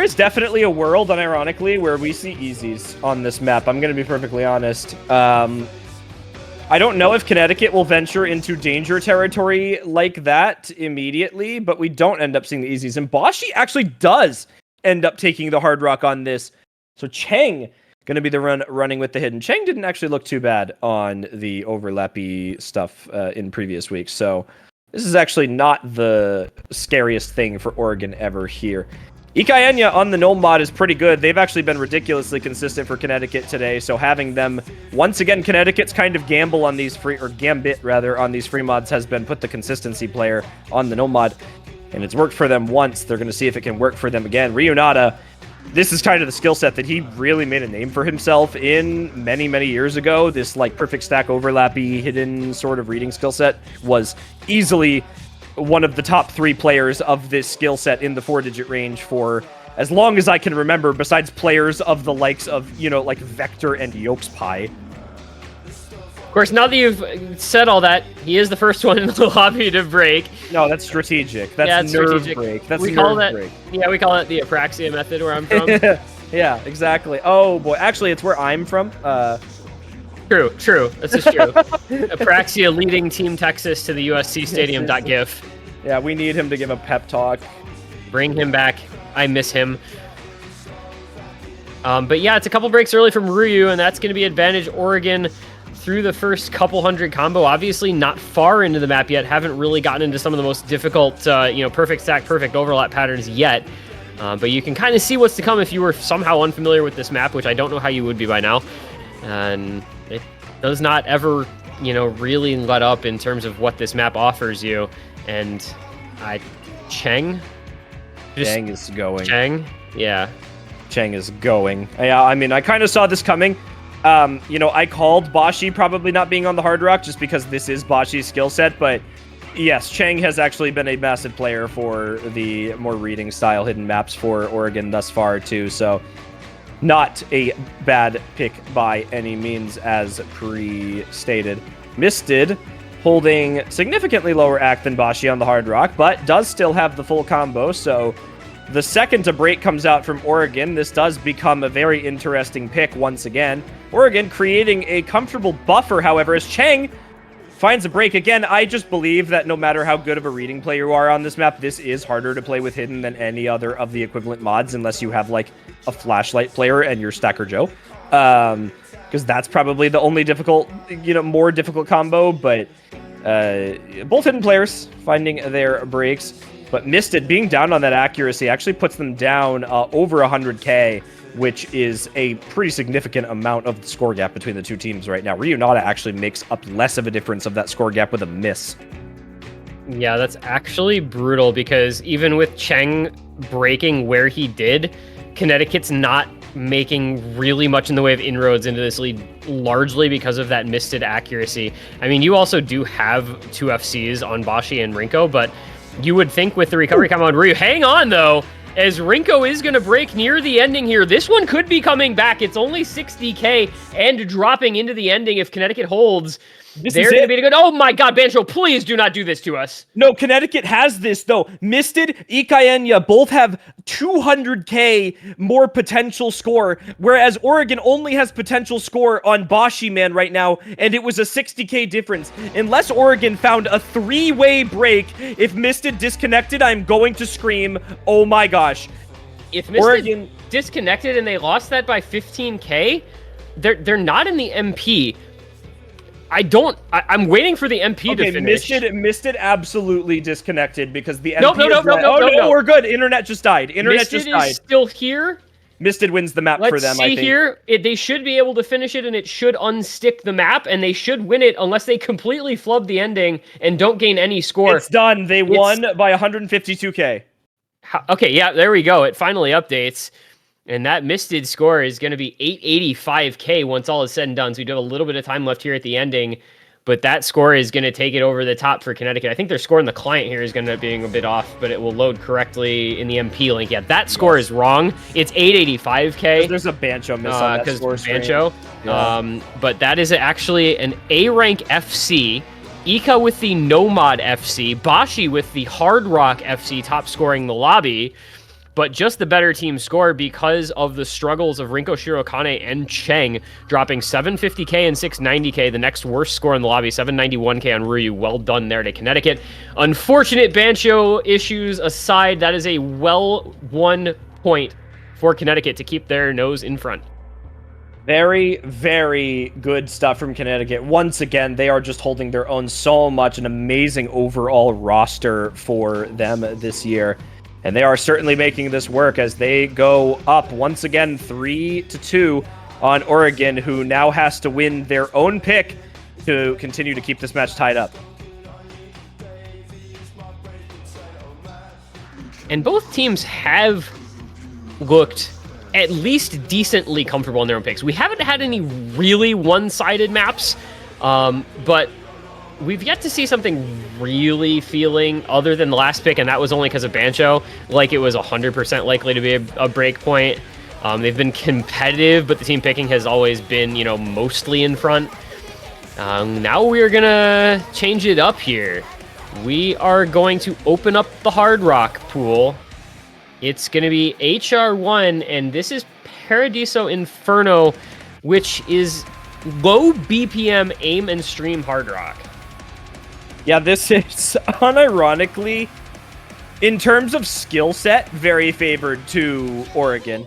is definitely a world, unironically, where we see easies on this map. I'm going to be perfectly honest. I don't know if Connecticut will venture into danger territory like that immediately, but we don't end up seeing the easies. And Bashi actually does end up taking the Hard Rock on this. So Cheng going to be the running with the hidden. Cheng didn't actually look too bad on the overlappy stuff in previous weeks. So this is actually not the scariest thing for Oregon ever here. Ikayenya on the null mod is pretty good. They've actually been ridiculously consistent for Connecticut today, so having them, once again, Connecticut's kind of gamble on these gambit rather, on these free mods has been put the consistency player on the null mod, and it's worked for them once. They're going to see if it can work for them again. Ryunata, this is kind of the skill set that he really made a name for himself in many, many years ago. This like perfect stack overlappy hidden sort of reading skill set was easily one of the top 3 players of this skill set in the 4-digit range for as long as I can remember, besides players of the likes of, like Vector and Yolks Pie. course, now that you've said all that, he is the first one in the lobby to break. No, that's strategic. That's nerve strategic. break. That's we nerve call that, break. Yeah, we call it the Apraxia method where I'm from. Yeah, exactly. Oh boy, actually, it's where I'm from. True. This is true. Apraxia leading Team Texas to the USC Stadium.gif. Yeah, we need him to give a pep talk. Bring him back. I miss him. But yeah, it's a couple breaks early from Ryu, and that's going to be advantage Oregon through the first couple hundred combo. Obviously not far into the map yet. Haven't really gotten into some of the most difficult, perfect stack, perfect overlap patterns yet. But you can kind of see what's to come if you were somehow unfamiliar with this map, which I don't know how you would be by now. And it does not ever, really let up in terms of what this map offers you. And Cheng is going. Cheng? Yeah. Cheng is going. Yeah, I mean, I kind of saw this coming. I called Bashi probably not being on the Hard Rock just because this is Bashi's skill set, but yes, Cheng has actually been a massive player for the more reading style hidden maps for Oregon thus far too, so not a bad pick by any means as pre-stated. Misted holding significantly lower act than Bashi on the Hard Rock, but does still have the full combo, so the second to break comes out from Oregon. This does become a very interesting pick once again. Oregon creating a comfortable buffer, however, as Cheng finds a break. Again, I just believe that no matter how good of a reading player you are on this map, this is harder to play with hidden than any other of the equivalent mods, unless you have, like, a flashlight player and you're Stacker Joe. Because that's probably the only difficult, more difficult combo, but both hidden players finding their breaks. But Misted being down on that accuracy actually puts them down over 100k, which is a pretty significant amount of the score gap between the two teams right now. Ryunata actually makes up less of a difference of that score gap with a miss. Yeah, that's actually brutal because even with Cheng breaking where he did, Connecticut's not making really much in the way of inroads into this lead, largely because of that Misted accuracy. I mean, you also do have 2 FCs on Bashi and Rinko, but you would think with the recovery combo on Ryu. Hang on, though, as Rinko is going to break near the ending here. This one could be coming back. It's only 60k and dropping into the ending if Connecticut holds. They're going to be good. Oh my God, Bancho, please do not do this to us. No, Connecticut has this, though. Misted, Ikayenya both have 200k more potential score, whereas Oregon only has potential score on Bashi Man right now, and it was a 60k difference. Unless Oregon found a 3-way break, if Misted disconnected, I'm going to scream, oh my gosh. If Misted Oregon disconnected and they lost that by 15k, they're not in the MP. I'm waiting for the MP to finish. Misted absolutely disconnected because the MP No, we're good. Internet just died. Misted is still here. Misted wins the map for them, I think. Let's see here. They should be able to finish it, and it should unstick the map, and they should win it unless they completely flub the ending and don't gain any score. It's done. They won by 152k. Okay, yeah, there we go. It finally updates. And that Misted score is going to be 885k once all is said and done. So we do have a little bit of time left here at the ending, but that score is going to take it over the top for Connecticut. I think their score in the client here is going to end up being a bit off, but it will load correctly in the MP link. Yeah, that score is wrong. It's 885k. There's a Bancho miss on that score Bancho. Yeah. But that is actually an A rank FC. Ika with the No Mod FC. Bashi with the Hard Rock FC top scoring the lobby. But just the better team score because of the struggles of Rinko Shirokane and Cheng, dropping 750k and 690k. The next worst score in the lobby, 791k on Ryu. Well done there to Connecticut. Unfortunate Bancho issues aside, that is a well-won point for Connecticut to keep their nose in front. Very, very good stuff from Connecticut. Once again, they are just holding their own so much. An amazing overall roster for them this year. And they are certainly making this work as they go up once again 3-2 on Oregon, who now has to win their own pick to continue to keep this match tied up. And both teams have looked at least decently comfortable in their own picks. We haven't had any really one-sided maps, but we've yet to see something really feeling other than the last pick, and that was only because of Bancho, like it was 100% likely to be a break point. They've been competitive, but the team picking has always been, mostly in front. Now we are gonna change it up here. We are going to open up the Hard Rock pool. It's gonna be HR1, and this is Paradiso Inferno, which is low BPM aim and stream Hard Rock. Yeah, this is unironically, in terms of skill set, very favored to Oregon.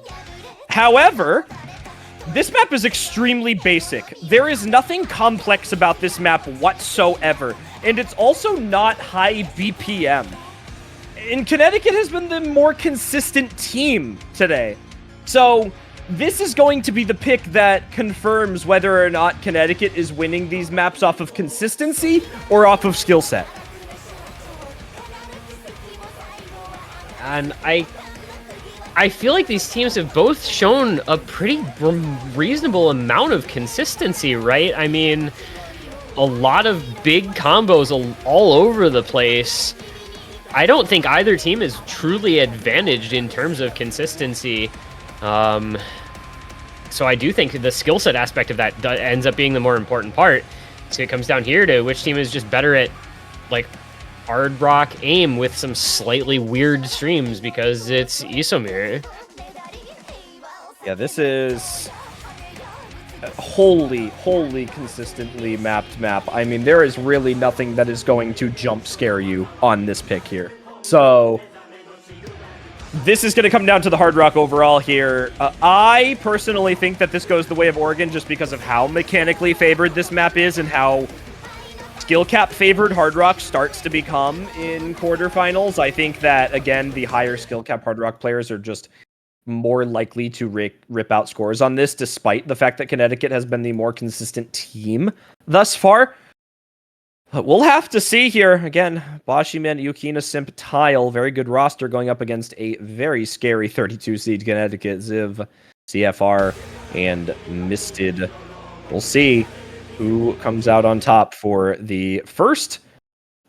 However, this map is extremely basic. There is nothing complex about this map whatsoever, and it's also not high BPM. And Connecticut has been the more consistent team today. So this is going to be the pick that confirms whether or not Connecticut is winning these maps off of consistency or off of skill set. And I feel like these teams have both shown a pretty reasonable amount of consistency, right? I mean, a lot of big combos all over the place. I don't think either team is truly advantaged in terms of consistency. So I do think the skill set aspect of that ends up being the more important part. So it comes down here to which team is just better at, like, Hard Rock aim with some slightly weird streams because it's Isomir. Yeah, this is a wholly consistently mapped map. I mean, there is really nothing that is going to jump scare you on this pick here. So this is going to come down to the Hard Rock overall here. I personally think that this goes the way of Oregon just because of how mechanically favored this map is and how skill cap favored Hard Rock starts to become in quarterfinals. I think that, again, the higher skill cap Hard Rock players are just more likely to rip out scores on this, despite the fact that Connecticut has been the more consistent team thus far. We'll have to see here. Again, Bashiman, Yukina, Simp, Tile. Very good roster going up against a very scary 32 seed Connecticut, Ziv, CFR, and Misted. We'll see who comes out on top for the first,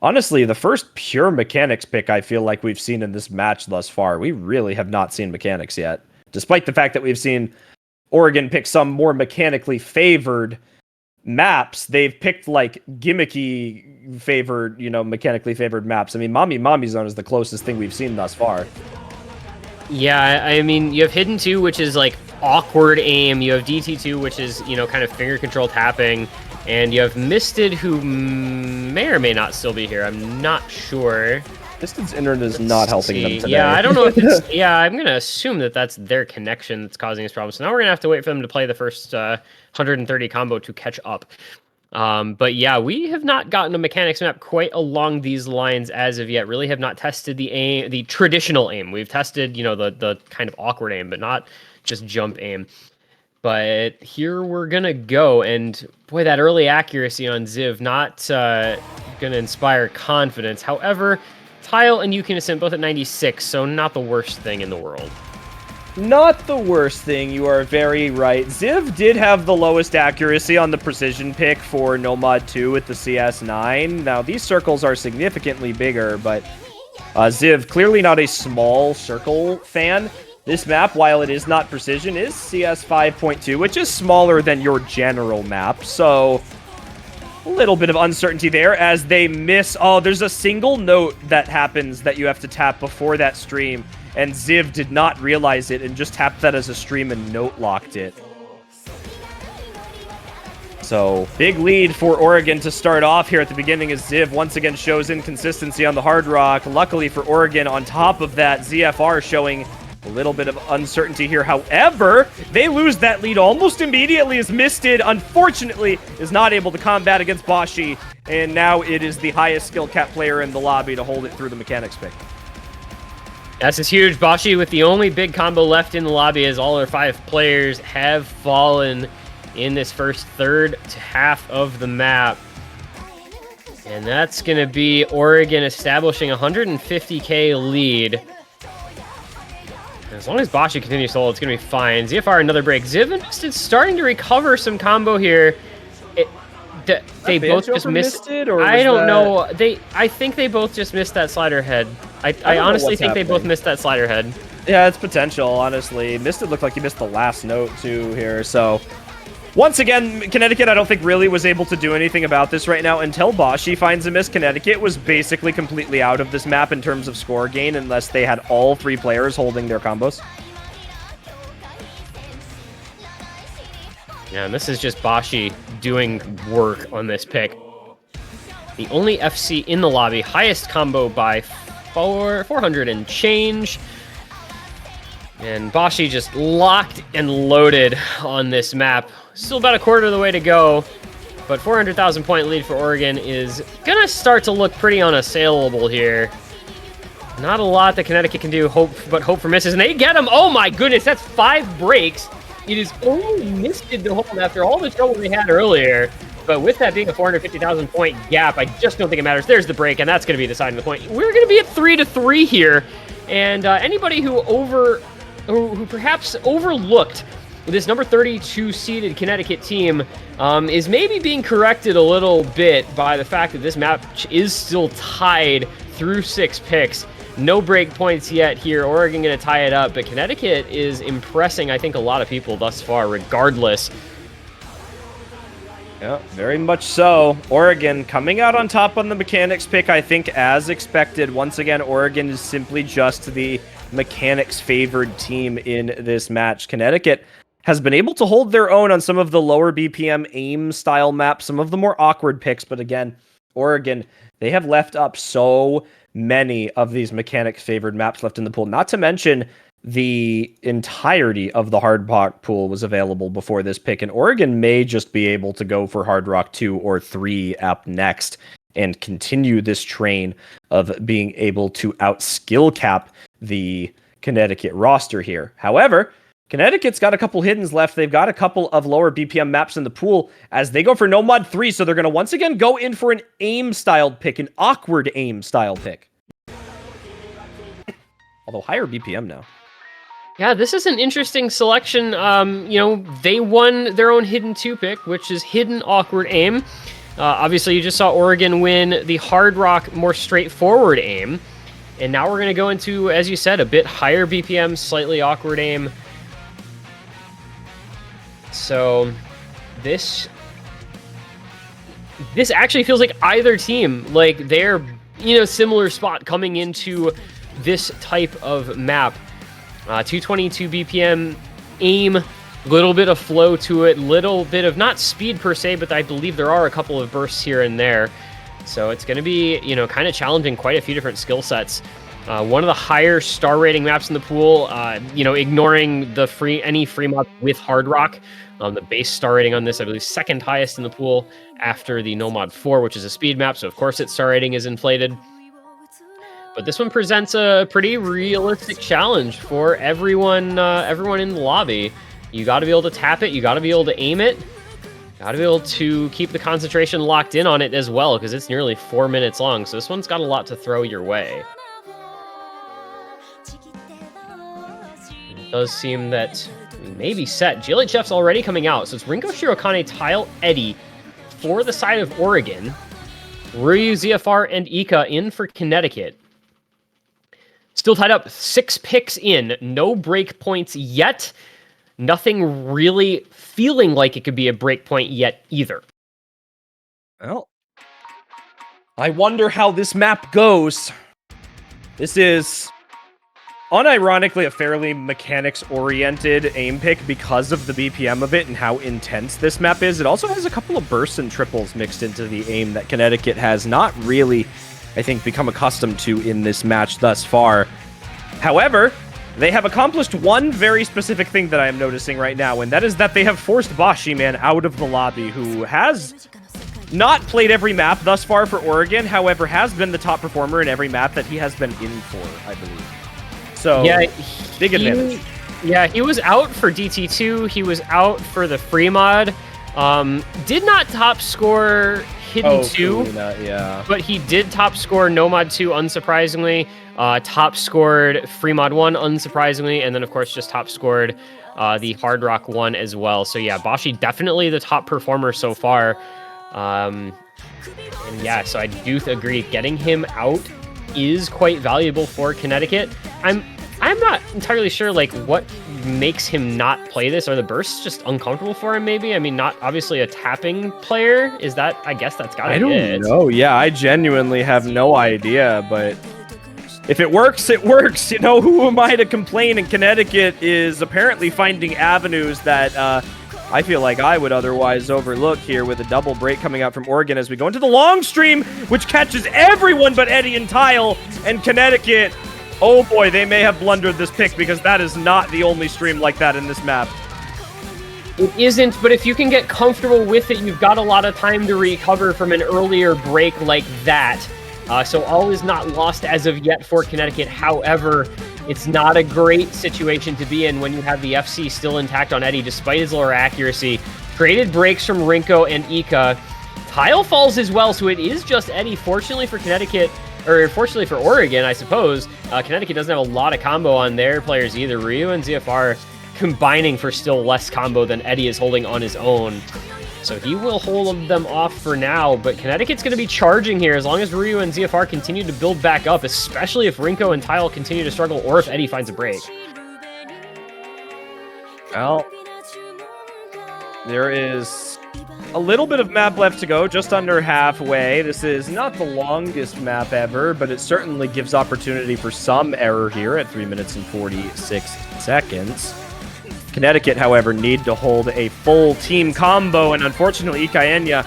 honestly, the first pure mechanics pick I feel like we've seen in this match thus far. We really have not seen mechanics yet, despite the fact that we've seen Oregon pick some more mechanically favored maps. They've picked like gimmicky favored, mechanically favored maps. I mean, Mommy Zone is the closest thing we've seen thus far. Yeah, I mean, you have Hidden 2, which is like awkward aim. You have DT2, which is, kind of finger control tapping. And you have Misted, who may or may not still be here. I'm not sure. Misted's internet is not helping them today. Yeah, I don't know if it's... Yeah, I'm going to assume that that's their connection that's causing this problem. So now we're going to have to wait for them to play the first 130 combo to catch up. But yeah, we have not gotten a mechanics map quite along these lines as of yet. Really have not tested the aim, the traditional aim. We've tested, the kind of awkward aim, but not just jump aim. But here we're gonna go, and boy, that early accuracy on Ziv not gonna inspire confidence. However, Tile and Yukina both at 96, so not the worst thing in the world. Not the worst thing, you are very right. Ziv did have the lowest accuracy on the precision pick for Nomad 2 with the CS9. Now, these circles are significantly bigger, but Ziv, clearly not a small circle fan. This map, while it is not precision, is CS 5.2, which is smaller than your general map, so a little bit of uncertainty there as they miss. Oh, there's a single note that happens that you have to tap before that stream, and Ziv did not realize it and just tapped that as a stream and note locked it. So, big lead for Oregon to start off here at the beginning as Ziv once again shows inconsistency on the Hard Rock. Luckily for Oregon, on top of that, ZFR showing a little bit of uncertainty here. However, they lose that lead almost immediately as Misted, unfortunately, is not able to combat against Bashi. And now it is the highest skill cap player in the lobby to hold it through the mechanics pick. This is huge. Bashi with the only big combo left in the lobby as all their 5 players have fallen in this first third to half of the map. And that's going to be Oregon establishing a 150k lead. As long as Bashi continues to hold, it's going to be fine. ZFR another break. Ziv and Misted starting to recover some combo here. They both just missed. I don't know. I think they both just missed that slider head. I honestly think they both missed that slider head. Yeah, it's potential, honestly. Misted looked like he missed the last note, too, here. So, Once again, Connecticut, I don't think really was able to do anything about this right now until Bashi finds a miss. Connecticut was basically completely out of this map in terms of score gain unless they had all 3 players holding their combos. Yeah, and this is just Bashi doing work on this pick. The only FC in the lobby, highest combo by 400 and change. And Bashi just locked and loaded on this map. Still about a quarter of the way to go, but 400,000 point lead for Oregon is gonna start to look pretty unassailable here. Not a lot that Connecticut can do, hope for misses, and they get him. Oh my goodness, that's 5 breaks. It is only misted to hold after all the trouble they had earlier. But with that being a 450,000 point gap, I just don't think it matters. There's the break, and that's going to be deciding the point. We're going to be at 3-3 here, and anybody who perhaps overlooked this number 32 seeded Connecticut team is maybe being corrected a little bit by the fact that this match is still tied through 6 picks. No break points yet here. Oregon going to tie it up, but Connecticut is impressing, I think, a lot of people thus far, regardless. Yeah, very much so. Oregon coming out on top on the mechanics pick, I think, as expected. Once again, Oregon is simply just the mechanics favored team in this match. Connecticut has been able to hold their own on some of the lower BPM aim style maps, some of the more awkward picks, but again, Oregon, they have left up so many of these mechanics favored maps left in the pool, not to mention the entirety of the Hard Rock pool was available before this pick, and Oregon may just be able to go for Hard Rock 2 or 3 up next and continue this train of being able to out-skill cap the Connecticut roster here. However, Connecticut's got a couple hiddens left. They've got a couple of lower BPM maps in the pool as they go for No Mod 3, so they're going to once again go in for an aim-styled pick, an awkward aim-style pick. Although higher BPM now. Yeah, this is an interesting selection. They won their own Hidden 2 pick, which is Hidden Awkward Aim. Obviously, you just saw Oregon win the Hard Rock, more straightforward aim. And now we're going to go into, as you said, a bit higher BPM, slightly awkward aim. So this actually feels like either team, like they're, similar spot coming into this type of map. 222 BPM aim, little bit of flow to it, little bit of not speed per se, but I believe there are a couple of bursts here and there. So it's going to be, kind of challenging quite a few different skill sets. One of the higher star rating maps in the pool, ignoring the any free mod with Hard Rock. The base star rating on this, I believe, second highest in the pool after the No Mod 4, which is a speed map. So of course its star rating is inflated. But this one presents a pretty realistic challenge for everyone in the lobby. You got to be able to tap it. You got to be able to aim it. Got to be able to keep the concentration locked in on it as well, because it's nearly 4 minutes long. So this one's got a lot to throw your way. It does seem that we may be set. GLHF's already coming out. So it's Ringo Shirokane, Tile, Eddie for the side of Oregon. Ryu, ZFR, and Ika in for Connecticut. Still tied up, 6 picks in, no break points yet. Nothing really feeling like it could be a break point yet either. Well, I wonder how this map goes. This is unironically a fairly mechanics-oriented aim pick because of the BPM of it and how intense this map is. It also has a couple of bursts and triples mixed into the aim that Connecticut has not really, I think, become accustomed to in this match thus far. However, they have accomplished one very specific thing that I am noticing right now, and that is that they have forced Bashi Man out of the lobby, who has not played every map thus far for Oregon, however, has been the top performer in every map that he has been in for, I believe. So, yeah, big advantage. Yeah, he was out for DT2. He was out for the free mod. Did not top score Hidden 2, yeah. But he did top score No Mod 2, unsurprisingly. Top scored Free Mod 1, unsurprisingly. And then, of course, just top scored the Hard Rock 1 as well. So, yeah, Bashi definitely the top performer so far. And yeah, so I do agree. Getting him out is quite valuable for Connecticut. I'm I'm not entirely sure, like, what makes him not play this. Are the bursts just uncomfortable for him, maybe? I mean, not obviously a tapping player. Is that, I guess that's gotta be it. I don't know. Yeah, I genuinely have no idea, but if it works, it works. You know, who am I to complain? And Connecticut is apparently finding avenues that I feel like I would otherwise overlook here, with a double break coming out from Oregon as we go into the long stream, which catches everyone but Eddie and Tile. And Connecticut, oh boy, they may have blundered this pick, because that is not the only stream like that in this map. It isn't, but if you can get comfortable with it, you've got a lot of time to recover from an earlier break like that. So all is not lost as of yet for Connecticut. However, it's not a great situation to be in when you have the FC still intact on Eddie, despite his lower accuracy. Created breaks from Rinko and Ika. Tile falls as well, so it is just Eddie. Fortunately for Connecticut, or fortunately for Oregon, I suppose, Connecticut doesn't have a lot of combo on their players either. Ryu and ZFR combining for still less combo than Eddie is holding on his own. So he will hold them off for now, but Connecticut's going to be charging here as long as Ryu and ZFR continue to build back up, especially if Rinko and Tile continue to struggle, or if Eddie finds a break. Well, there is a little bit of map left to go, just under halfway. This is not the longest map ever, but it certainly gives opportunity for some error here at 3 minutes and 46 seconds. Connecticut, however, need to hold a full team combo, and unfortunately, Ikaenya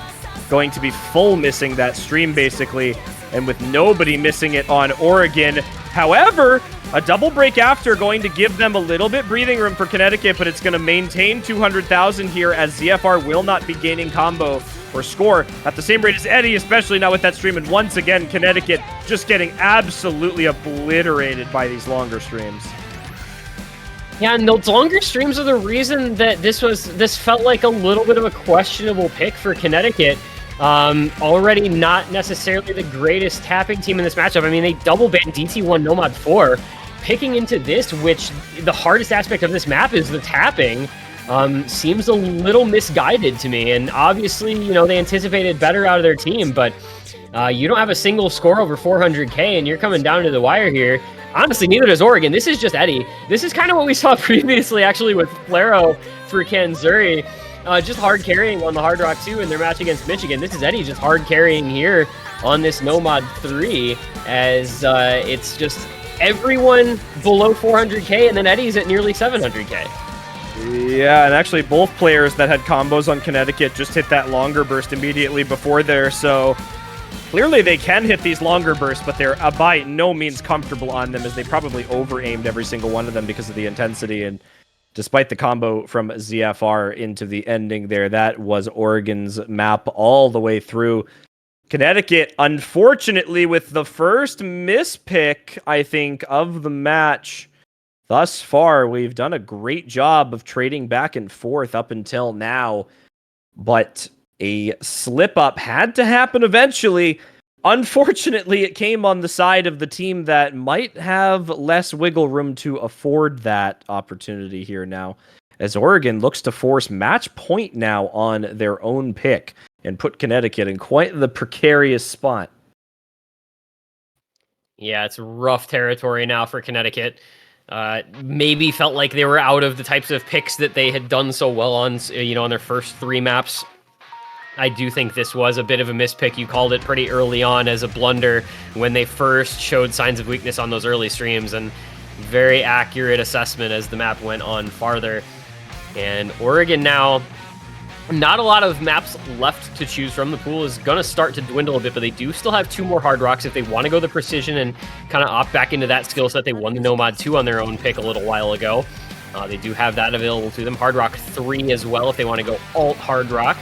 going to be full missing that stream, basically, and with nobody missing it on Oregon. However, a double break after going to give them a little bit breathing room for Connecticut, but it's going to maintain 200,000 here, as ZFR will not be gaining combo or score at the same rate as Eddie, especially not with that stream. And once again, Connecticut just getting absolutely obliterated by these longer streams. Yeah, and those longer streams are the reason that this felt like a little bit of a questionable pick for Connecticut. Already not necessarily the greatest tapping team in this matchup. I mean, they double banned DT1 Nomad 4. Picking into this, which the hardest aspect of this map is the tapping, seems a little misguided to me. And obviously, you know, they anticipated better out of their team, but you don't have a single score over 400k, and you're coming down to the wire here. Honestly, neither does Oregon. This is just Eddie. This is kind of what we saw previously, actually, with Flaro for Kanzuri. Just hard carrying on the Hard Rock 2 in their match against Michigan. This is Eddie just hard carrying here on this Nomad 3, as it's just everyone below 400k, and then Eddie's at nearly 700k. Yeah, and actually both players that had combos on Connecticut just hit that longer burst immediately before there, so clearly they can hit these longer bursts, but they're by no means comfortable on them, as they probably over-aimed every single one of them because of the intensity. And despite the combo from ZFR into the ending there, that was Oregon's map all the way through. Connecticut, unfortunately, with the first mispick, I think, of the match thus far. We've done a great job of trading back and forth up until now, but a slip-up had to happen eventually. Unfortunately, it came on the side of the team that might have less wiggle room to afford that opportunity here now, as Oregon looks to force match point now on their own pick and put Connecticut in quite the precarious spot. Yeah, it's rough territory now for Connecticut. Maybe felt like they were out of the types of picks that they had done so well on, you know, on their first 3 maps. I do think this was a bit of a mispick. You called it pretty early on as a blunder when they first showed signs of weakness on those early streams, and very accurate assessment as the map went on farther. And Oregon now, not a lot of maps left to choose from. The pool is going to start to dwindle a bit, but they do still have 2 more Hard Rocks if they want to go the precision and kind of opt back into that skill set. They won the Nomad 2 on their own pick a little while ago. They do have that available to them. Hard Rock 3 as well if they want to go alt Hard Rock.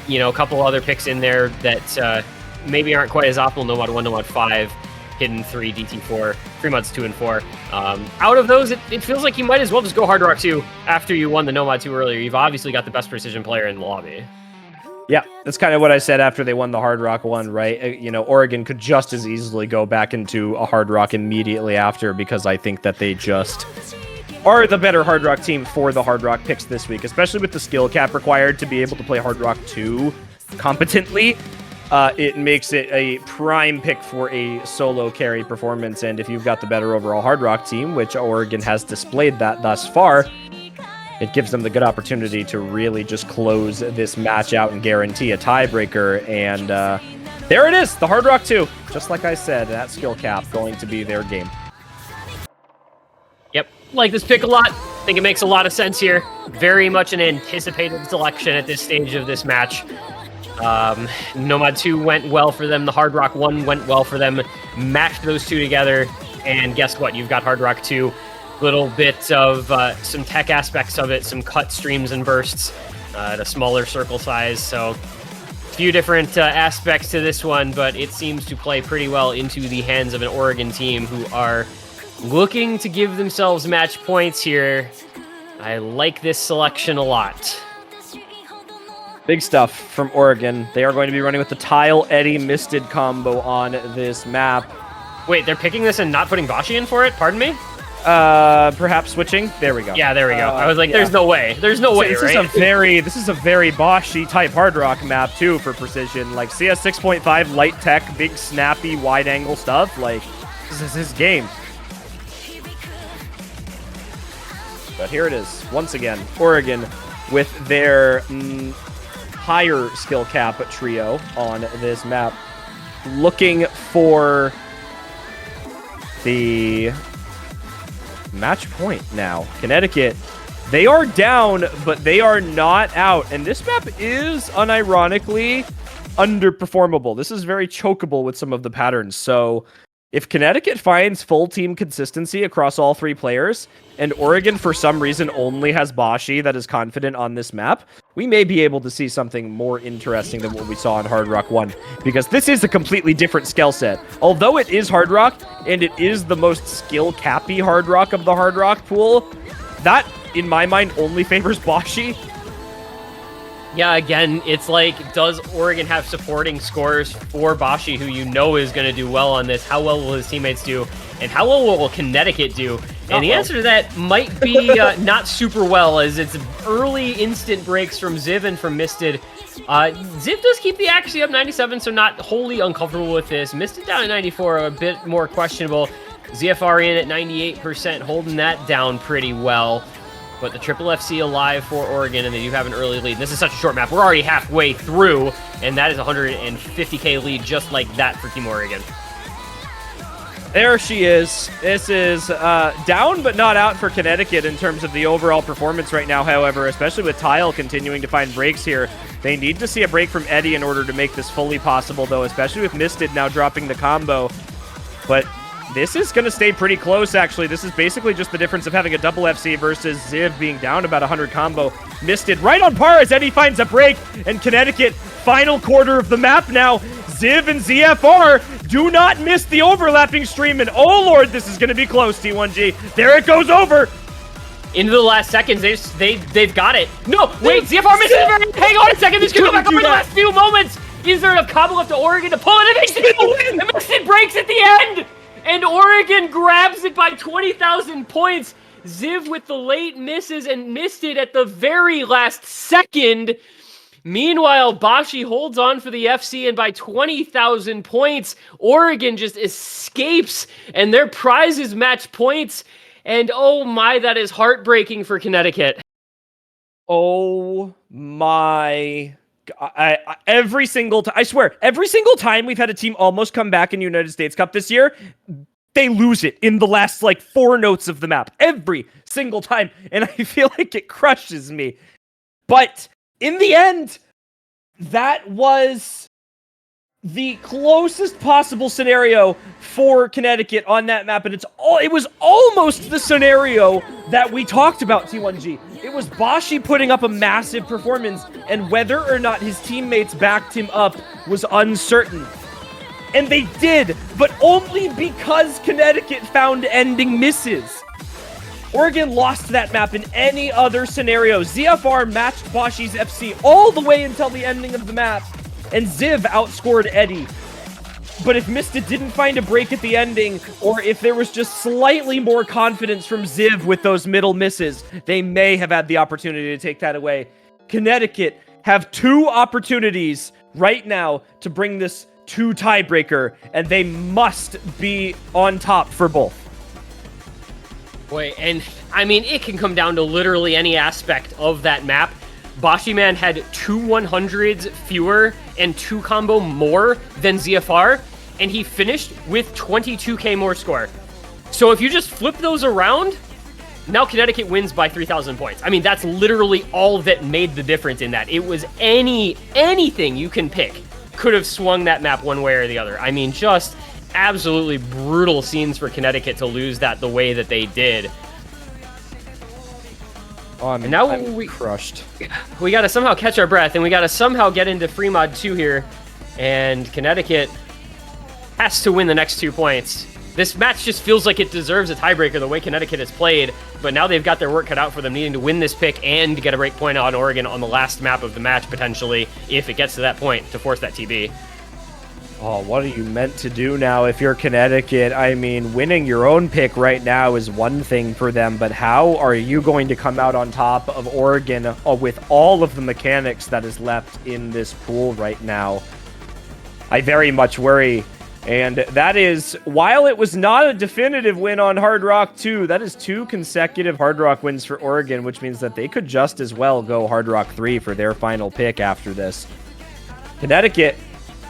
You know, a couple other picks in there that maybe aren't quite as optimal. Nomad 1, Nomad 5, Hidden 3, DT4, Fremods 2 and 4. Out of those, it feels like you might as well just go Hard Rock 2 after you won the Nomad 2 earlier. You've obviously got the best precision player in the lobby. Yeah, that's kind of what I said after they won the Hard Rock 1, right? You know, Oregon could just as easily go back into a Hard Rock immediately after, because I think that they just are the better Hard Rock team for the Hard Rock picks this week, especially with the skill cap required to be able to play Hard Rock 2 competently. it makes it a prime pick for a solo carry performance. And if you've got the better overall Hard Rock team, which Oregon has displayed that thus far, it gives them the good opportunity to really just close this match out and guarantee a tiebreaker. And there it is, the Hard Rock 2. Just like I said, that skill cap going to be their game. Yep, like this pick a lot. I think it makes a lot of sense here. Very much an anticipated selection at this stage of this match. Nomad 2 went well for them. The Hard Rock 1 went well for them. Mashed those two together, and guess what? You've got Hard Rock 2. Little bit of some tech aspects of it, some cut streams and bursts at a smaller circle size. So a few different aspects to this one, but it seems to play pretty well into the hands of an Oregon team who are looking to give themselves match points here. I like this selection a lot. Big stuff from Oregon. They are going to be running with the Tile Eddie Misted combo on this map. Wait, they're picking this and not putting Bashi in for it? Pardon me? Perhaps switching. There we go. Yeah, there we go. I was like, there's no way. There's no way, this right? This is a very Bashi type Hard Rock map too for precision. Like CS 6.5 light tech, big snappy wide angle stuff. Like this is his game. But here it is once again. Oregon with their higher skill cap trio on this map, looking for the match point now. Connecticut, they are down, but they are not out. And this map is unironically underperformable. This is very chokeable with some of the patterns. So if Connecticut finds full team consistency across all three players, and Oregon for some reason only has Bashi that is confident on this map, we may be able to see something more interesting than what we saw in Hard Rock 1, because this is a completely different skill set. Although it is Hard Rock, and it is the most skill-cappy Hard Rock of the Hard Rock pool, that, in my mind, only favors Bashi. Yeah, again, it's like, does Oregon have supporting scores for Bashi, who you know is going to do well on this? How well will his teammates do? And how well will Connecticut do? And the answer to that might be not super well, as it's early instant breaks from Ziv and from Misted. Ziv does keep the accuracy up 97, so not wholly uncomfortable with this. Misted down at 94, a bit more questionable. ZFR in at 98%, holding that down pretty well. But the Triple FC alive for Oregon, and they do have an early lead. This is such a short map. We're already halfway through, and that is a 150k lead just like that for Team Oregon. There she is. This is down but not out for Connecticut in terms of the overall performance right now, however, especially with Tile continuing to find breaks here. They need to see a break from Eddie in order to make this fully possible, though, especially with Misted now dropping the combo. But this is going to stay pretty close, actually. This is basically just the difference of having a double FC versus Ziv being down about 100 combo. Misted right on par as Eddie finds a break, and Connecticut, final quarter of the map now. Ziv and ZFR do not miss the overlapping stream, and oh lord, this is going to be close, T1G. There it goes over. Into the last seconds, they've got it. No, wait, ZFR misses it. Hang on a second, this could go back up in the last few moments. Is there enough combo left to Oregon to pull it? It makes it breaks at the end. And Oregon grabs it by 20,000 points. Ziv with the late misses and missed it at the very last second. Meanwhile, Bashi holds on for the FC, and by 20,000 points, Oregon just escapes, and their prize is match points. And oh my, that is heartbreaking for Connecticut. Oh my... every single time, I swear, every single time we've had a team almost come back in United States Cup this year, they lose it in the last, 4 notes of the map. Every single time. And I feel like it crushes me. But in the end, that was the closest possible scenario for Connecticut on that map, and it was almost the scenario that we talked about, T1G. It was Bashi putting up a massive performance, and whether or not his teammates backed him up was uncertain. And they did, but only because Connecticut found ending misses. Oregon lost that map in any other scenario. ZFR matched Bashi's FC all the way until the ending of the map, and Ziv outscored Eddie. But if Misted didn't find a break at the ending, or if there was just slightly more confidence from Ziv with those middle misses, they may have had the opportunity to take that away. Connecticut have 2 opportunities right now to bring this to tiebreaker, and they must be on top for both. Boy, and I mean, it can come down to literally any aspect of that map. Bashiman had 2 100s fewer and 2 combo more than ZFR, and he finished with 22k more score. So if you just flip those around, now Connecticut wins by 3,000 points. I mean, that's literally all that made the difference in that. It was anything you can pick could have swung that map one way or the other. I mean, just absolutely brutal scenes for Connecticut to lose that the way that they did. And now I'm crushed. We got to somehow catch our breath, and we got to somehow get into free mod 2 here. And Connecticut has to win the next 2 points. This match just feels like it deserves a tiebreaker the way Connecticut has played, but now they've got their work cut out for them, needing to win this pick and get a break point on Oregon on the last map of the match, potentially, if it gets to that point, to force that TB. Oh, what are you meant to do now if you're Connecticut? I mean, winning your own pick right now is one thing for them, but how are you going to come out on top of Oregon with all of the mechanics that is left in this pool right now? I very much worry. And that is, while it was not a definitive win on Hard Rock 2, that is 2 consecutive Hard Rock wins for Oregon, which means that they could just as well go Hard Rock 3 for their final pick after this. Connecticut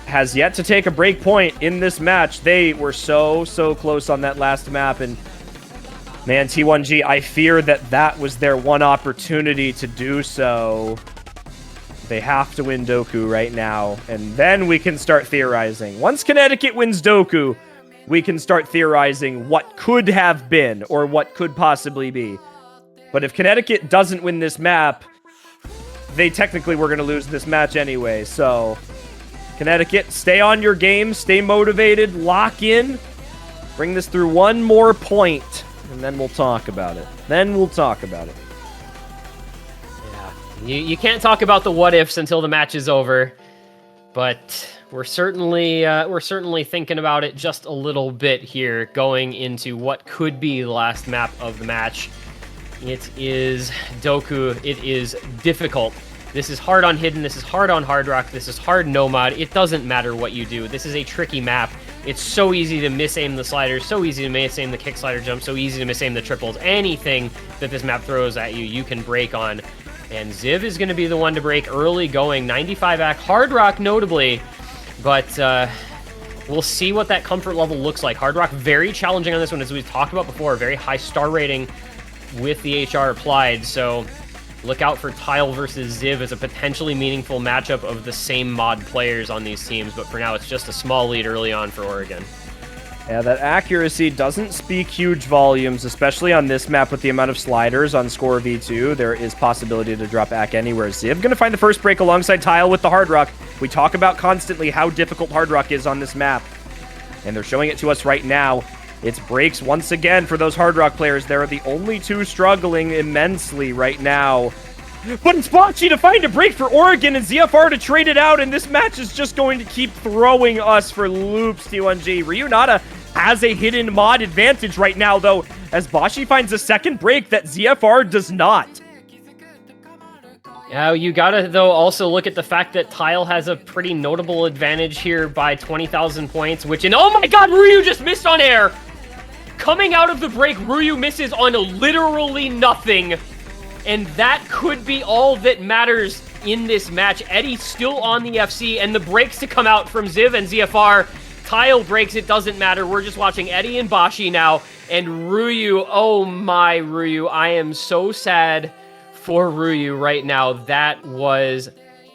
has yet to take a break point in this match. They were so close on that last map, and man, T1G, I fear that that was their one opportunity to do so. They have to win Doku right now, and then we can start theorizing. Once Connecticut wins Doku, we can start theorizing what could have been or what could possibly be. But if Connecticut doesn't win this map, they technically were going to lose this match anyway. So, Connecticut, stay on your game, stay motivated, lock in, bring this through one more point, and then we'll talk about it. You can't talk about the what ifs until the match is over, but we're certainly thinking about it just a little bit here, going into what could be the last map of the match. It is Doku. It is difficult. This is hard on Hidden. This is hard on Hard Rock. This is hard Nomad. It doesn't matter what you do. This is a tricky map. It's so easy to misaim the sliders, so easy to misaim the kick slider jump, so easy to misaim the triples. Anything that this map throws at you, you can break on. And Ziv is going to be the one to break early going. 95 act, Hard Rock notably, but we'll see what that comfort level looks like. Hard Rock very challenging on this one, as we've talked about before. Very high star rating with the HR applied, so look out for Tile versus Ziv as a potentially meaningful matchup of the same mod players on these teams, but for now it's just a small lead early on for Oregon. Yeah, that accuracy doesn't speak huge volumes, especially on this map with the amount of sliders on score V2. There is possibility to drop back anywhere. Ziv going to find the first break alongside Tile with the Hard Rock. We talk about constantly how difficult Hard Rock is on this map, and they're showing it to us right now. It's breaks once again for those Hard Rock players. They're the only 2 struggling immensely right now. But it's Bocce to find a break for Oregon and ZFR to trade it out, and this match is just going to keep throwing us for loops, T1G. Ryunata has a hidden mod advantage right now, though, as Bocce finds a second break that ZFR does not. Yeah, you gotta, though, also look at the fact that Tile has a pretty notable advantage here by 20,000 points, which in, oh my god, Ryu just missed on air! Coming out of the break, Ryu misses on literally nothing. And that could be all that matters in this match. Eddie still on the FC, and the breaks to come out from Ziv and ZFR. Tile breaks, it doesn't matter. We're just watching Eddie and Bocce now. And Ryu, oh my Ryu, I am so sad for Ryu right now. That was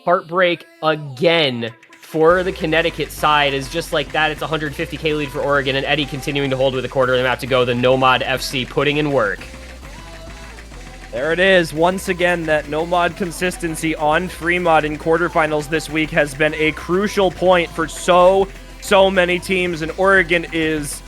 heartbreak again for the Connecticut side. Is just like that, it's a 150k lead for Oregon, and Eddie continuing to hold with a quarter of the map to go. The Nomad FC putting in work. There it is. Once again, that no-mod consistency on free mod in quarterfinals this week has been a crucial point for so many teams, and Oregon is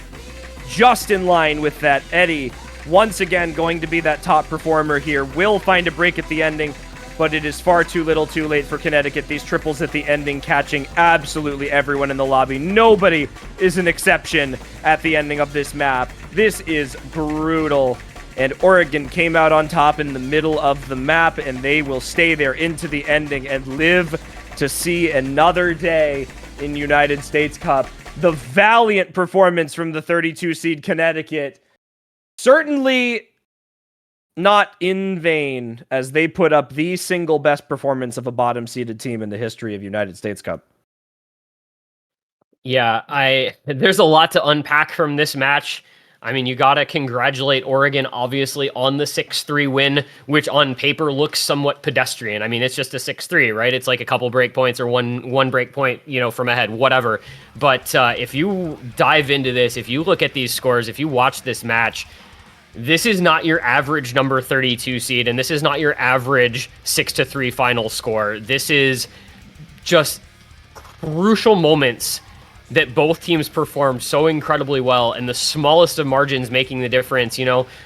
just in line with that. Eddie, once again, going to be that top performer here. Will find a break at the ending, but it is far too little too late for Connecticut. These triples at the ending catching absolutely everyone in the lobby. Nobody is an exception at the ending of this map. This is brutal. And Oregon came out on top in the middle of the map, and they will stay there into the ending and live to see another day in United States Cup. The valiant performance from the 32 seed Connecticut. Certainly not in vain, as they put up the single best performance of a bottom seeded team in the history of United States Cup. Yeah, there's a lot to unpack from this match. I mean, you got to congratulate Oregon, obviously, on the 6-3 win, which on paper looks somewhat pedestrian. I mean, it's just a 6-3, right? It's like a couple break points or one break point, from ahead, whatever. But if you dive into this, if you look at these scores, if you watch this match, this is not your average number 32 seed, and this is not your average 6-3 final score. This is just crucial moments that both teams performed so incredibly well, and the smallest of margins making the difference.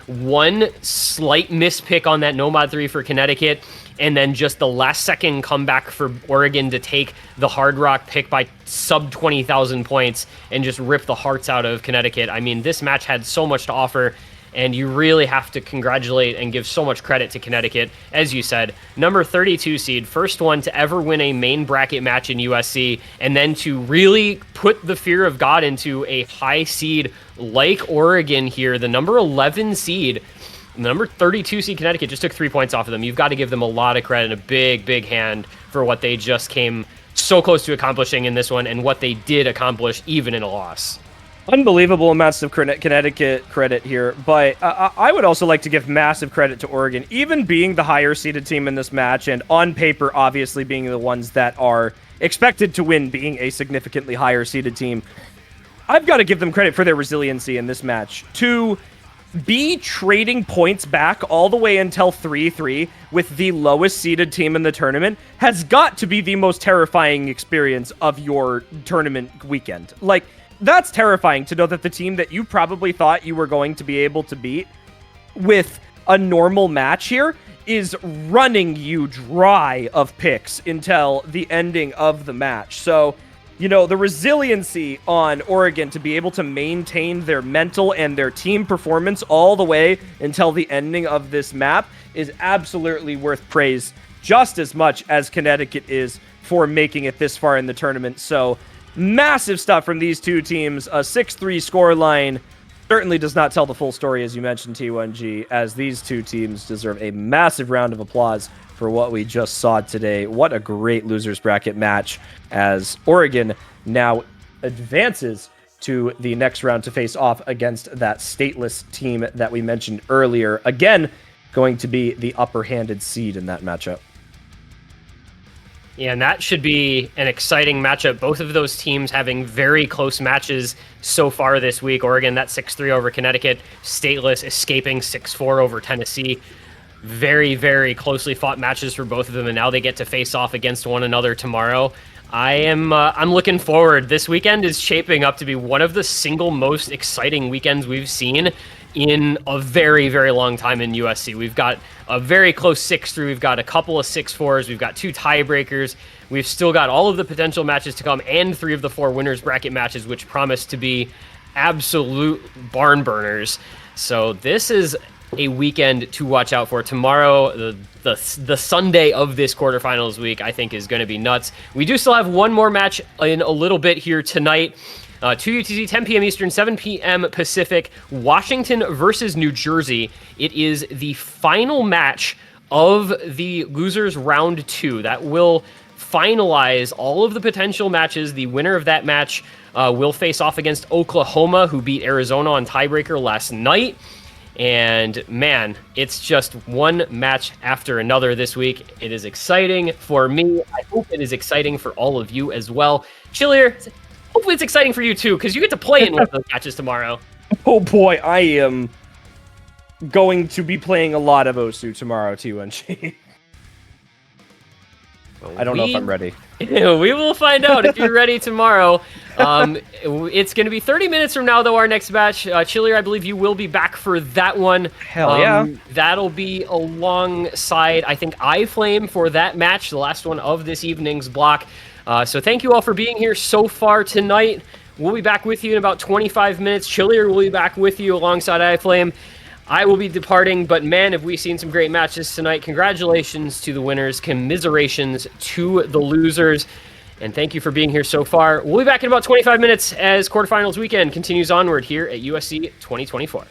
One slight mispick on that no-mod 3 for Connecticut, and then just the last-second comeback for Oregon to take the Hard Rock pick by sub 20,000 points and just rip the hearts out of Connecticut. I mean, this match had so much to offer, and you really have to congratulate and give so much credit to Connecticut. As you said, number 32 seed, first one to ever win a main bracket match in USC, and then to really put the fear of God into a high seed like Oregon here, the number 11 seed. The number 32 seed Connecticut just took 3 points off of them. You've got to give them a lot of credit and a big, big hand for what they just came so close to accomplishing in this one, and what they did accomplish even in a loss. Unbelievable amounts of Connecticut credit here, but I would also like to give massive credit to Oregon, even being the higher seeded team in this match, and on paper, obviously being the ones that are expected to win, being a significantly higher seeded team. I've got to give them credit for their resiliency in this match. To be trading points back all the way until 3-3 with the lowest seeded team in the tournament has got to be the most terrifying experience of your tournament weekend. Like, that's terrifying to know that the team that you probably thought you were going to be able to beat with a normal match here is running you dry of picks until the ending of the match. So, the resiliency on Oregon to be able to maintain their mental and their team performance all the way until the ending of this map is absolutely worth praise, just as much as Connecticut is for making it this far in the tournament. So, massive stuff from these two teams. A 6-3 scoreline certainly does not tell the full story, as you mentioned, T1G, as these two teams deserve a massive round of applause for what we just saw today. What a great losers bracket match, as Oregon now advances to the next round to face off against that stateless team that we mentioned earlier. Again, going to be the upper-handed seed in that matchup. Yeah, and that should be an exciting matchup. Both of those teams having very close matches so far this week. Oregon, that 6-3 over Connecticut. Stateless escaping 6-4 over Tennessee. Very, very closely fought matches for both of them, and now they get to face off against one another tomorrow. I'm looking forward. This weekend is shaping up to be one of the single most exciting weekends we've seen in a very, very long time in USC. We've got a very close 6-3. We've got a couple of 6-4s. We've got 2 tiebreakers. We've still got all of the potential matches to come and 3 of the 4 winners bracket matches, which promise to be absolute barn burners. So this is a weekend to watch out for. Tomorrow, the Sunday of this quarterfinals week, I think is going to be nuts. We do still have one more match in a little bit here tonight. 2 UTC, 10 p.m. Eastern, 7 p.m. Pacific, Washington versus New Jersey. It is the final match of the losers round 2. That will finalize all of the potential matches. The winner of that match will face off against Oklahoma, who beat Arizona on tiebreaker last night. And man, it's just one match after another this week. It is exciting for me. I hope it is exciting for all of you as well. Chillier, hopefully it's exciting for you too, because you get to play in one of those matches tomorrow. Oh boy, I am going to be playing a lot of Osu tomorrow, T1G. I don't know if I'm ready. We will find out if you're ready tomorrow. It's going to be 30 minutes from now, though, our next match. Chillier, I believe you will be back for that one. Hell yeah. That'll be alongside, I think, iFlame for that match, the last one of this evening's block. So thank you all for being here so far tonight. We'll be back with you in about 25 minutes. Chillier will be back with you alongside iFlame. I will be departing, but man, have we seen some great matches tonight. Congratulations to the winners, commiserations to the losers, and thank you for being here so far. We'll be back in about 25 minutes as quarterfinals weekend continues onward here at USC 2024.